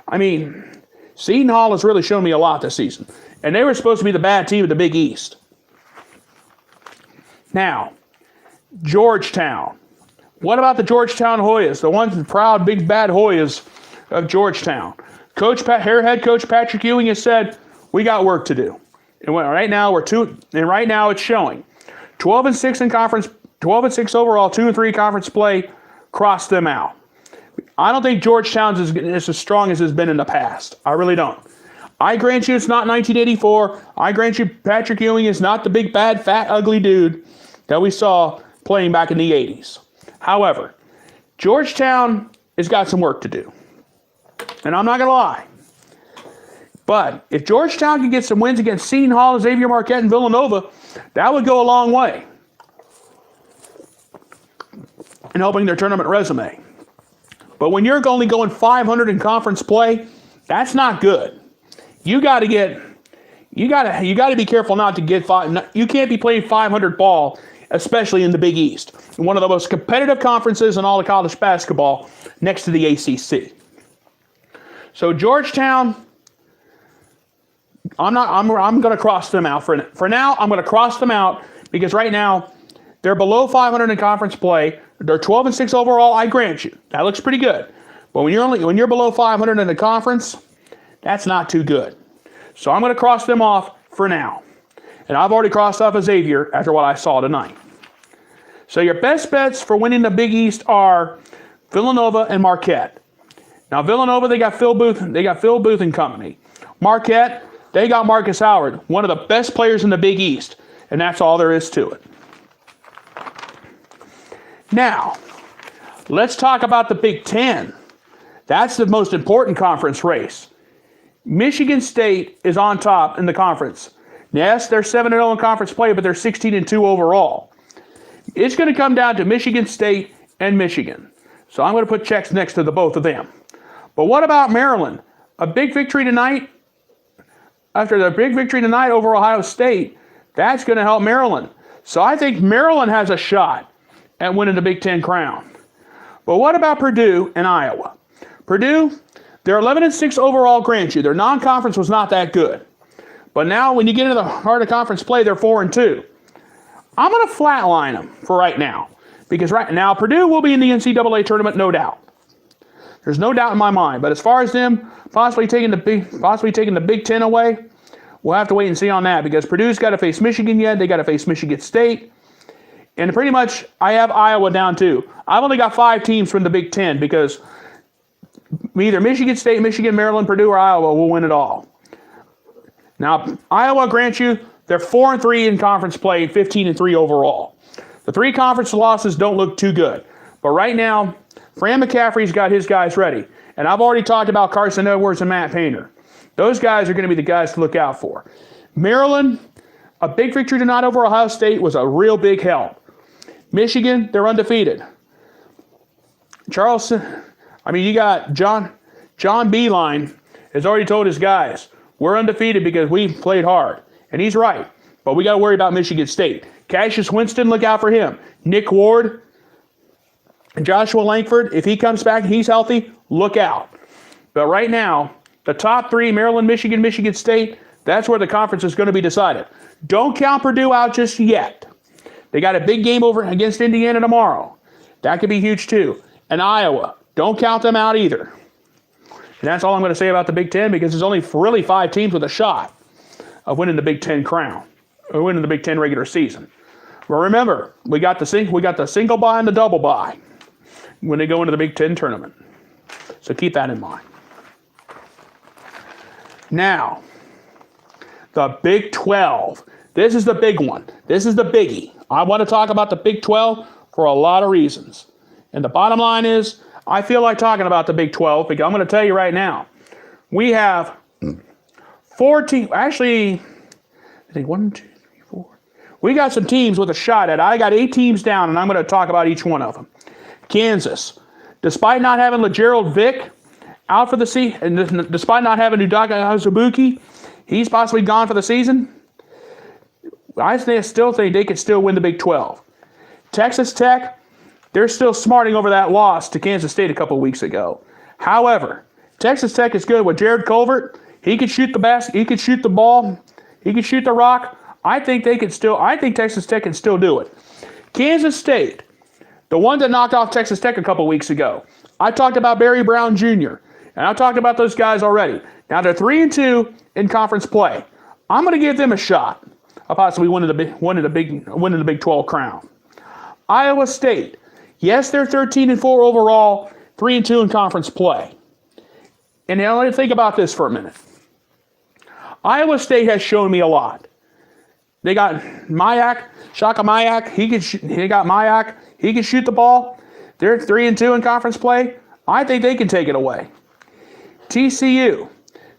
I mean, Seton Hall has really shown me a lot this season. And they were supposed to be the bad team of the Big East. Now, Georgetown. What about the Georgetown Hoyas, the ones, the proud, big, bad Hoyas of Georgetown? Head coach Patrick Ewing has said, we got work to do. And right now it's showing. 12-6 in conference, 12-6 overall, 2-3 conference play, cross them out. I don't think Georgetown's is as strong as it's been in the past. I really don't. I grant you it's not 1984. I grant you Patrick Ewing is not the big, bad, fat, ugly dude that we saw playing back in the 80s. However, Georgetown has got some work to do. And I'm not going to lie. But if Georgetown can get some wins against Seton Hall, Xavier Marquette, and Villanova, that would go a long way in helping their tournament resume. But when you're only going 500 in conference play, that's not good. You got to be careful not to get five. You can't be playing 500 ball, especially in the Big East, one of the most competitive conferences in all of college basketball, next to the ACC. So Georgetown, I'm going to cross them out for now. I'm going to cross them out because right now they're below 500 in conference play. They're 12-6 overall. I grant you that looks pretty good, but when you're below 500 in the conference, that's not too good. So I'm going to cross them off for now, and I've already crossed off Xavier after what I saw tonight. So your best bets for winning the Big East are Villanova and Marquette. Now Villanova, they got Phil Booth and company. Marquette, they got Marcus Howard, one of the best players in the Big East, and that's all there is to it. Now, let's talk about the Big Ten. That's the most important conference race. Michigan State is on top in the conference. Yes, they're 7-0 in conference play, but they're 16-2 overall. It's going to come down to Michigan State and Michigan. So I'm going to put checks next to the both of them. But what about Maryland? A big victory tonight. After the big victory tonight over Ohio State, that's going to help Maryland. So I think Maryland has a shot at winning the Big Ten crown. But what about Purdue and Iowa? Purdue, they're 11-6 overall, grant you. Their non-conference was not that good. But now when you get into the heart of conference play, they're 4-2. I'm going to flatline them for right now. Because right now, Purdue will be in the NCAA tournament, no doubt. There's no doubt in my mind. But as far as them possibly taking the Big Ten away, we'll have to wait and see on that. Because Purdue's got to face Michigan yet. They got to face Michigan State. And pretty much, I have Iowa down too. I've only got 5 teams from the Big Ten because either Michigan State, Michigan, Maryland, Purdue, or Iowa will win it all. Now, Iowa, grant you, they're 4-3 in conference play, 15-3 overall. The 3 conference losses don't look too good. But right now, Fran McCaffrey's got his guys ready. And I've already talked about Carson Edwards and Matt Painter. Those guys are going to be the guys to look out for. Maryland, a big victory tonight over Ohio State was a real big help. Michigan, they're undefeated. You got John Beilein has already told his guys, we're undefeated because we played hard. And he's right. But we got to worry about Michigan State. Cassius Winston, look out for him. Nick Ward, Joshua Langford, if he comes back and he's healthy, look out. But right now, the top 3, Maryland, Michigan, Michigan State, that's where the conference is going to be decided. Don't count Purdue out just yet. They got a big game over against Indiana tomorrow. That could be huge too. And Iowa, don't count them out either. And that's all I'm going to say about the Big Ten because there's only really 5 teams with a shot of winning the Big Ten crown or winning the Big Ten regular season. But remember, we got the single bye and the double bye when they go into the Big Ten tournament. So keep that in mind. Now, the Big 12. This is the big one. This is the biggie. I want to talk about the Big 12 for a lot of reasons. And the bottom line is, I feel like talking about the Big 12 because I'm going to tell you right now, we have 4 teams. Actually, I think 1, 2, 3, 4. We got some teams with a shot at it. I got 8 teams down, and I'm going to talk about each one of them. Kansas, despite not having LeGerald Vick out for the season, and despite not having Udaka Azubuike, he's possibly gone for the season. I still think they could still win the Big 12. Texas Tech, they're still smarting over that loss to Kansas State a couple of weeks ago. However, Texas Tech is good with Jared Culvert. He could shoot the basket. He could shoot the ball. He could shoot the rock. I think Texas Tech can still do it. Kansas State, The one that knocked off Texas Tech a couple weeks ago. I talked about Barry Brown Jr., and I've talked about those guys already. Now they're 3-2 in conference play. I'm going to give them a shot of possibly winning the Big 12 crown. Iowa State. Yes, they're 13-4 overall, 3-2 in conference play. And now let's think about this for a minute. Iowa State has shown me a lot. They got Shaka Mayak. He got Mayak. He can shoot the ball. They're 3-2 in conference play. I think they can take it away. TCU.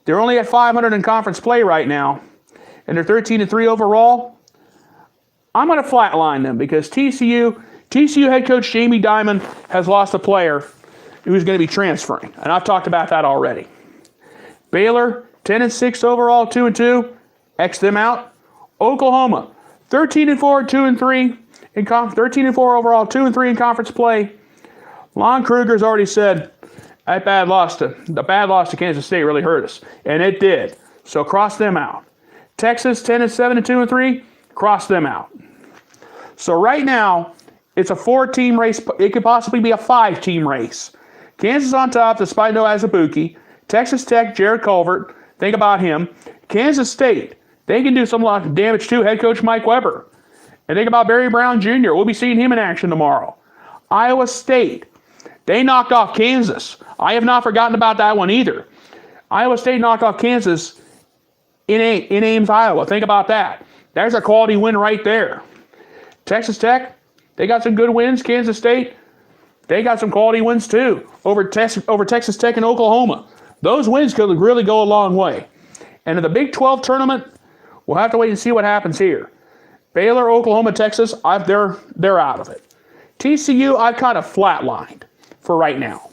They're only at 500 in conference play right now, and they're 13-3 overall. I'm going to flatline them because TCU head coach Jamie Dimon has lost a player who's going to be transferring, and I've talked about that already. Baylor, 10-6 overall, 2-2. X them out. Oklahoma, 13-4, 2-3 in 13-4 overall, 2-3 in conference play. Lon Kruger's already said the bad loss to Kansas State really hurt us, and it did. So cross them out. Texas, 10-7 and 2-3, cross them out. So right now, it's a 4-team race. It could possibly be a 5-team race. Kansas on top, despite no Azubuike. Texas Tech, Jared Culvert. Think about him. Kansas State, they can do some lot of damage too. Head coach Mike Weber. And think about Barry Brown Jr. We'll be seeing him in action tomorrow. Iowa State, they knocked off Kansas. I have not forgotten about that one either. Iowa State knocked off Kansas in Ames, Iowa. Think about that. There's a quality win right there. Texas Tech, they got some good wins. Kansas State, they got some quality wins too over Texas Tech and Oklahoma. Those wins could really go a long way. And in the Big 12 tournament, we'll have to wait and see what happens here. Baylor, Oklahoma, Texas, they're out of it. TCU, I've kind of flatlined for right now.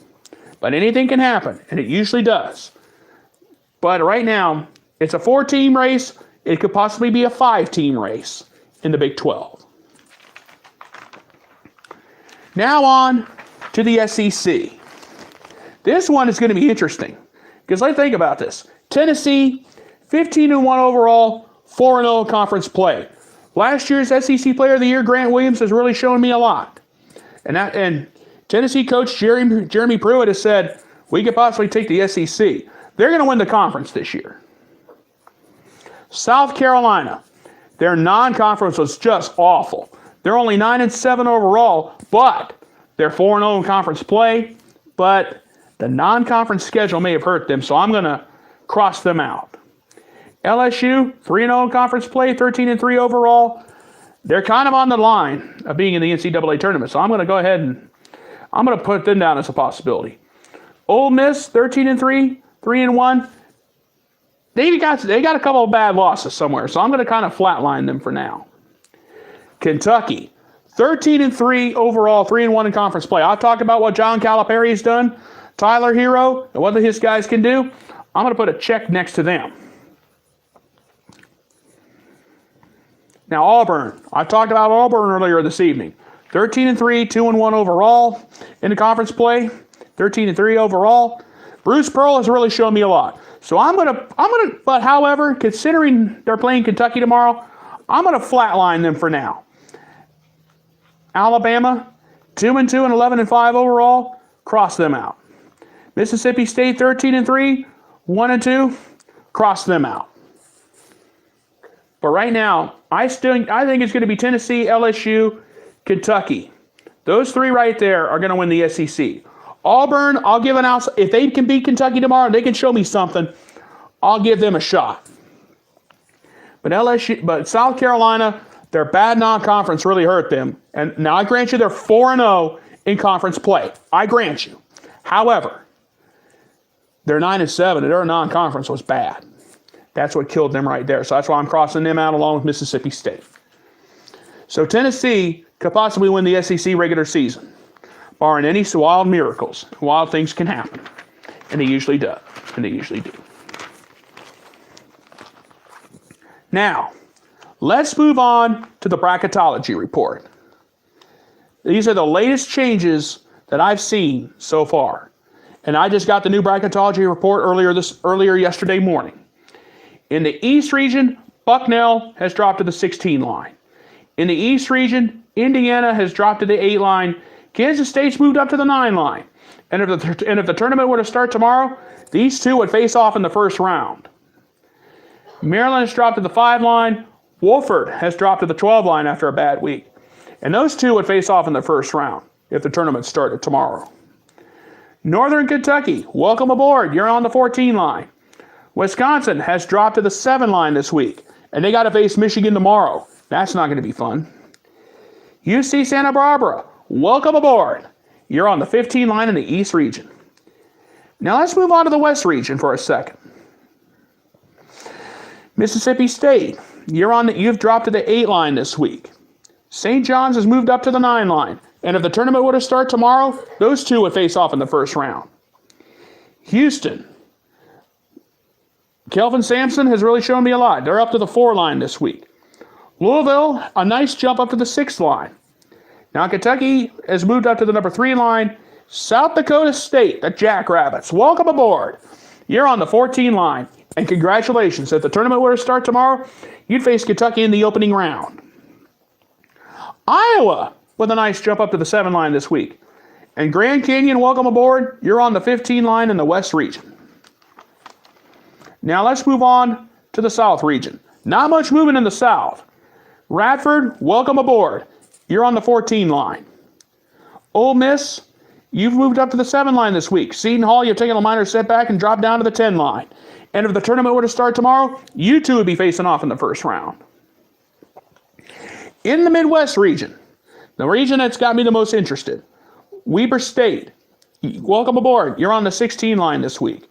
But anything can happen, and it usually does. But right now, it's a 4-team race. It could possibly be a 5-team race in the Big 12. Now on to the SEC. This one is going to be interesting because let's think about this. Tennessee, 15-1 overall, 4-0 conference play. Last year's SEC Player of the Year, Grant Williams, has really shown me a lot. And Tennessee coach Jeremy Pruitt has said, we could possibly take the SEC. They're going to win the conference this year. South Carolina, their non-conference was just awful. They're only 9-7 overall, but they're 4-0 in conference play. But the non-conference schedule may have hurt them, so I'm going to cross them out. LSU, 3-0 in conference play, 13-3 overall. They're kind of on the line of being in the NCAA tournament, so I'm going to go ahead and I'm going to put them down as a possibility. Ole Miss, 13-3, 3-1. They got a couple of bad losses somewhere, so I'm going to kind of flatline them for now. Kentucky, 13-3 overall, 3-1 in conference play. I've talked about what John Calipari has done, Tyler Hero, and what his guys can do. I'm going to put a check next to them. Now Auburn, I talked about Auburn earlier this evening. 13-3, 2-1 overall in the conference play. 13-3 overall. Bruce Pearl has really shown me a lot. So but however, considering they're playing Kentucky tomorrow, I'm gonna flatline them for now. Alabama, 2-2 and 11-5 overall, cross them out. Mississippi State, 13-3, 1-2, cross them out. But right now, I think it's going to be Tennessee, LSU, Kentucky. Those three right there are going to win the SEC. Auburn, I'll give an out. If they can beat Kentucky tomorrow, they can show me something. I'll give them a shot. But South Carolina, their bad non-conference really hurt them. And now I grant you they're 4-0 in conference play. I grant you. However, they're 9-7 and their non-conference was bad. That's what killed them right there. So that's why I'm crossing them out along with Mississippi State. So Tennessee could possibly win the SEC regular season, barring any wild miracles. Wild things can happen. And they usually do. Now, let's move on to the bracketology report. These are the latest changes that I've seen so far. And I just got the new bracketology report earlier yesterday morning. In the East region, Bucknell has dropped to the 16 line. In the East region, Indiana has dropped to the 8 line. Kansas State's moved up to the 9 line. And if the tournament were to start tomorrow, these two would face off in the first round. Maryland has dropped to the 5 line. Wofford has dropped to the 12 line after a bad week. And those two would face off in the first round if the tournament started tomorrow. Northern Kentucky, welcome aboard. You're on the 14 line. Wisconsin has dropped to the 7 line this week, and they got to face Michigan tomorrow. That's not going to be fun. UC Santa Barbara, welcome aboard. You're on the 15 line in the East region. Now let's move on to the West region for a second. Mississippi State, you've dropped to the 8 line this week. St. John's has moved up to the 9 line. And if the tournament were to start tomorrow, those two would face off in the first round. Houston, Kelvin Sampson has really shown me a lot. They're up to the 4 line this week. Louisville, a nice jump up to the 6 line. Now Kentucky has moved up to the number 3 line. South Dakota State, the Jackrabbits, welcome aboard. You're on the 14 line. And congratulations, if the tournament were to start tomorrow, you'd face Kentucky in the opening round. Iowa, with a nice jump up to the 7 line this week. And Grand Canyon, welcome aboard. You're on the 15 line in the West region. Now let's move on to the South region. Not much movement in the South. Radford, welcome aboard. You're on the 14 line. Ole Miss, you've moved up to the 7 line this week. Seton Hall, you've taken a minor setback and dropped down to the 10 line. And if the tournament were to start tomorrow, you two would be facing off in the first round. In the Midwest region, the region that's got me the most interested, Weber State, welcome aboard. You're on the 16 line this week.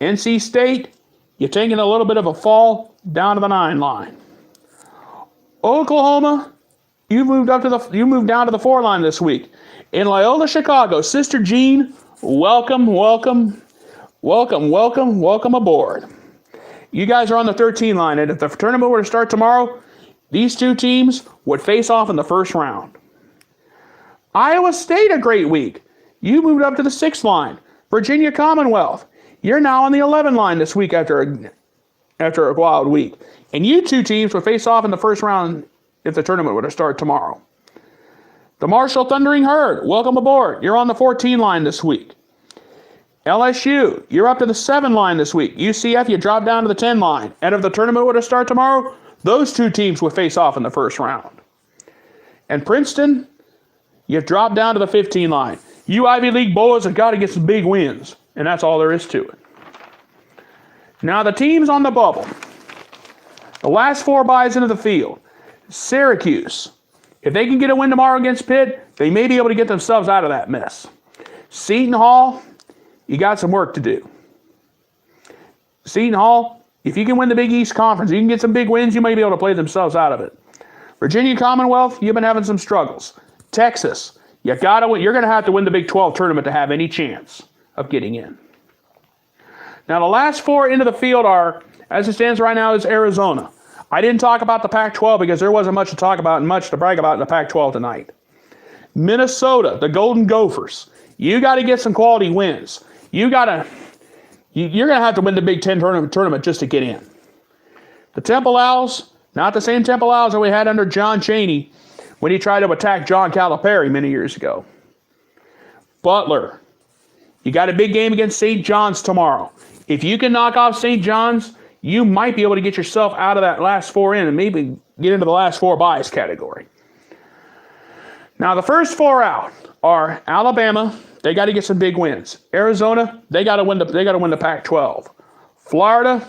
NC State, you're taking a little bit of a fall down to the 9 line. Oklahoma, you moved down to the 4 line this week. In Loyola, Chicago, Sister Jean, welcome aboard. You guys are on the 13 line, and if the tournament were to start tomorrow, these two teams would face off in the first round. Iowa State, a great week. You moved up to the 6 line. Virginia Commonwealth, you're now on the 11 line this week after a wild week. And you two teams would face off in the first round if the tournament were to start tomorrow. The Marshall Thundering Herd, welcome aboard. You're on the 14 line this week. LSU, you're up to the 7 line this week. UCF, you drop down to the 10 line. And if the tournament were to start tomorrow, those two teams would face off in the first round. And Princeton, you've dropped down to the 15 line. You Ivy League boys have got to get some big wins, and that's all there is to it. Now the teams on the bubble. The last 4 byes into the field. Syracuse, if they can get a win tomorrow against Pitt, they may be able to get themselves out of that mess. Seton Hall, you got some work to do. Seton Hall, if you can win the Big East Conference, you can get some big wins, you may be able to play themselves out of it. Virginia Commonwealth, you've been having some struggles. Texas, you're going to have to win the Big 12 tournament to have any chance of getting in. Now, the last 4 into the field are, as it stands right now, is Arizona. I didn't talk about the Pac-12 because there wasn't much to talk about and much to brag about in the Pac-12 tonight. Minnesota, the Golden Gophers, you got to get some quality wins. You're going to have to win the Big Ten tournament just to get in. The Temple Owls, not the same Temple Owls that we had under John Chaney when he tried to attack John Calipari many years ago. Butler, you got a big game against St. John's tomorrow. If you can knock off St. John's, you might be able to get yourself out of that last 4 in and maybe get into the last 4 byes category. Now, the first 4 out are Alabama. They got to get some big wins. Arizona, they got to win the Pac-12. Florida,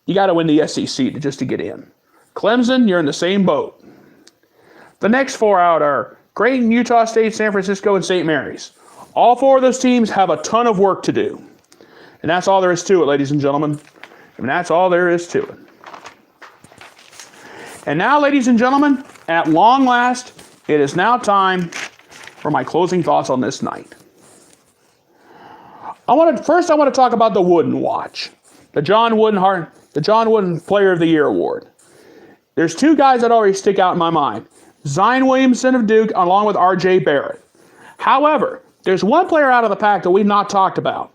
you got to win the SEC just to get in. Clemson, you're in the same boat. The next 4 out are Creighton, Utah State, San Francisco, and St. Mary's. All 4 of those teams have a ton of work to do. And that's all there is to it, ladies and gentlemen. And that's all there is to it. And now, ladies and gentlemen, at long last, it is now time for my closing thoughts on this night. I want to talk about the Wooden Watch, the John Wooden Player of the Year Award. There's 2 guys that always stick out in my mind. Zion Williamson of Duke, along with R.J. Barrett. However, there's one player out of the pack that we've not talked about.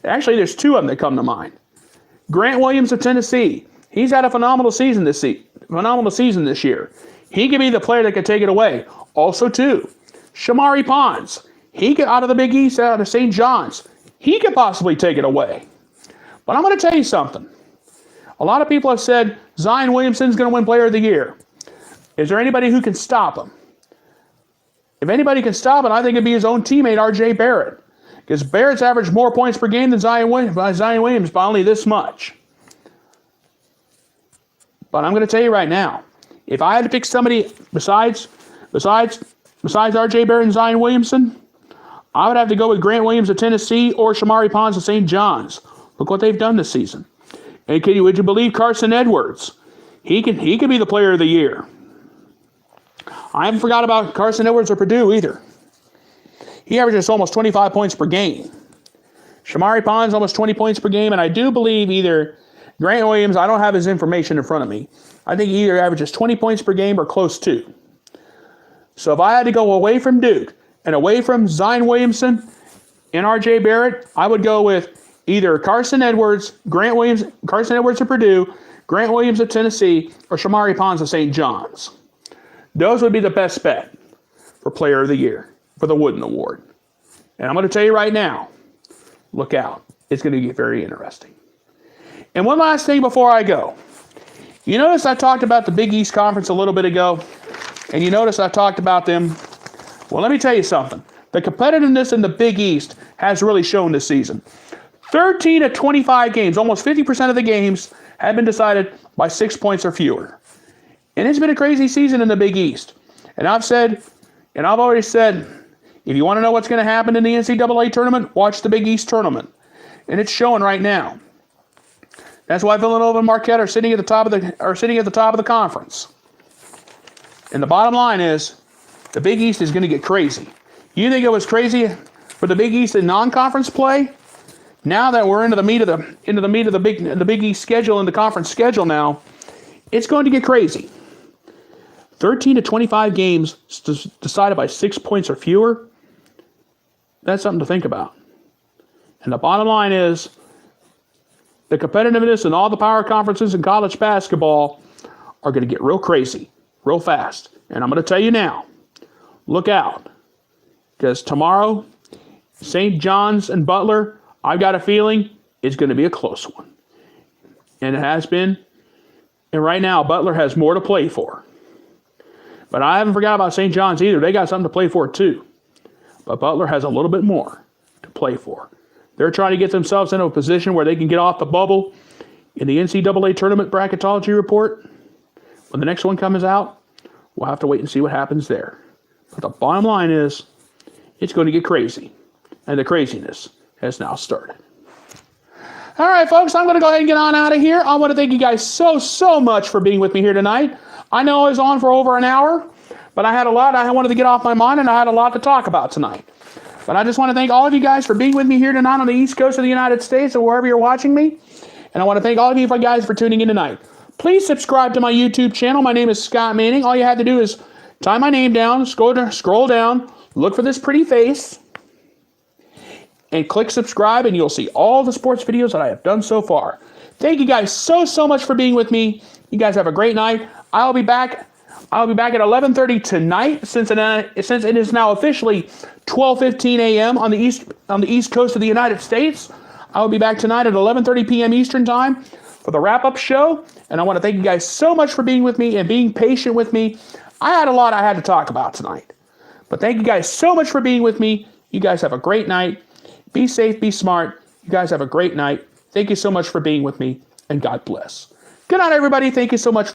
Actually, there's 2 of them that come to mind. Grant Williams of Tennessee. He's had a phenomenal season this year. He could be the player that could take it away. Also, too, Shamari Pons, he could, out of the Big East, out of St. John's, he could possibly take it away. But I'm going to tell you something. A lot of people have said Zion Williamson's going to win Player of the Year. Is there anybody who can stop him? If anybody can stop it, I think it'd be his own teammate, R.J. Barrett. Because Barrett's averaged more points per game than Zion Williams by only this much. But I'm going to tell you right now, if I had to pick somebody besides R.J. Barrett and Zion Williamson, I would have to go with Grant Williams of Tennessee or Shamari Pons of St. John's. Look what they've done this season. And would you believe Carson Edwards? He could be the Player of the Year. I haven't forgot about Carson Edwards of Purdue either. He averages almost 25 points per game. Shamari Pons almost 20 points per game, and I do believe either Grant Williams, I don't have his information in front of me. I think he either averages 20 points per game or close to. So if I had to go away from Duke and away from Zion Williamson and R.J. Barrett, I would go with either Carson Edwards of Purdue, Grant Williams of Tennessee, or Shamari Pons of St. John's. Those would be the best bet for Player of the Year, for the Wooden Award. And I'm going to tell you right now, look out. It's going to get very interesting. And one last thing before I go. You notice I talked about the Big East Conference a little bit ago, and you notice I talked about them. Well, let me tell you something. The competitiveness in the Big East has really shown this season. 13 of 25 games, almost 50% of the games, have been decided by 6 points or fewer. And it's been a crazy season in the Big East. And I've already said, if you want to know what's going to happen in the NCAA tournament, watch the Big East tournament. And it's showing right now. That's why Villanova and Marquette are sitting at the top of the conference. And the bottom line is, the Big East is going to get crazy. You think it was crazy for the Big East in non-conference play? Now that we're into the meat of the Big East schedule and the conference schedule now, it's going to get crazy. 13 to 25 games decided by 6 points or fewer. That's something to think about. And the bottom line is, the competitiveness in all the power conferences in college basketball are going to get real crazy, real fast. And I'm going to tell you now, look out. Because tomorrow, St. John's and Butler, I've got a feeling it's going to be a close one. And it has been. And right now, Butler has more to play for. But I haven't forgot about St. John's either. They got something to play for too. But Butler has a little bit more to play for. They're trying to get themselves into a position where they can get off the bubble in the NCAA tournament bracketology report. When the next one comes out, we'll have to wait and see what happens there. But the bottom line is, it's going to get crazy. And the craziness has now started. All right, folks, I'm going to go ahead and get on out of here. I want to thank you guys so much for being with me here tonight. I know I was on for over an hour, but I had a lot I wanted to get off my mind, and I had a lot to talk about tonight. But I just want to thank all of you guys for being with me here tonight on the East Coast of the United States or wherever you're watching me. And I want to thank all of you guys for tuning in tonight. Please subscribe to my YouTube channel. My name is Scott Manning. All you have to do is type my name down, scroll down, look for this pretty face, and click subscribe, and you'll see all the sports videos that I have done so far. Thank you guys so much for being with me. You guys have a great night. I'll be back at 11:30 tonight, since it is now officially 12:15 a.m. on the East Coast of the United States. I will be back tonight at 11:30 p.m. Eastern Time for the wrap-up show. And I want to thank you guys so much for being with me and being patient with me. I had a lot I had to talk about tonight. But thank you guys so much for being with me. You guys have a great night. Be safe, be smart. You guys have a great night. Thank you so much for being with me, and God bless. Good night, everybody. Thank you so much.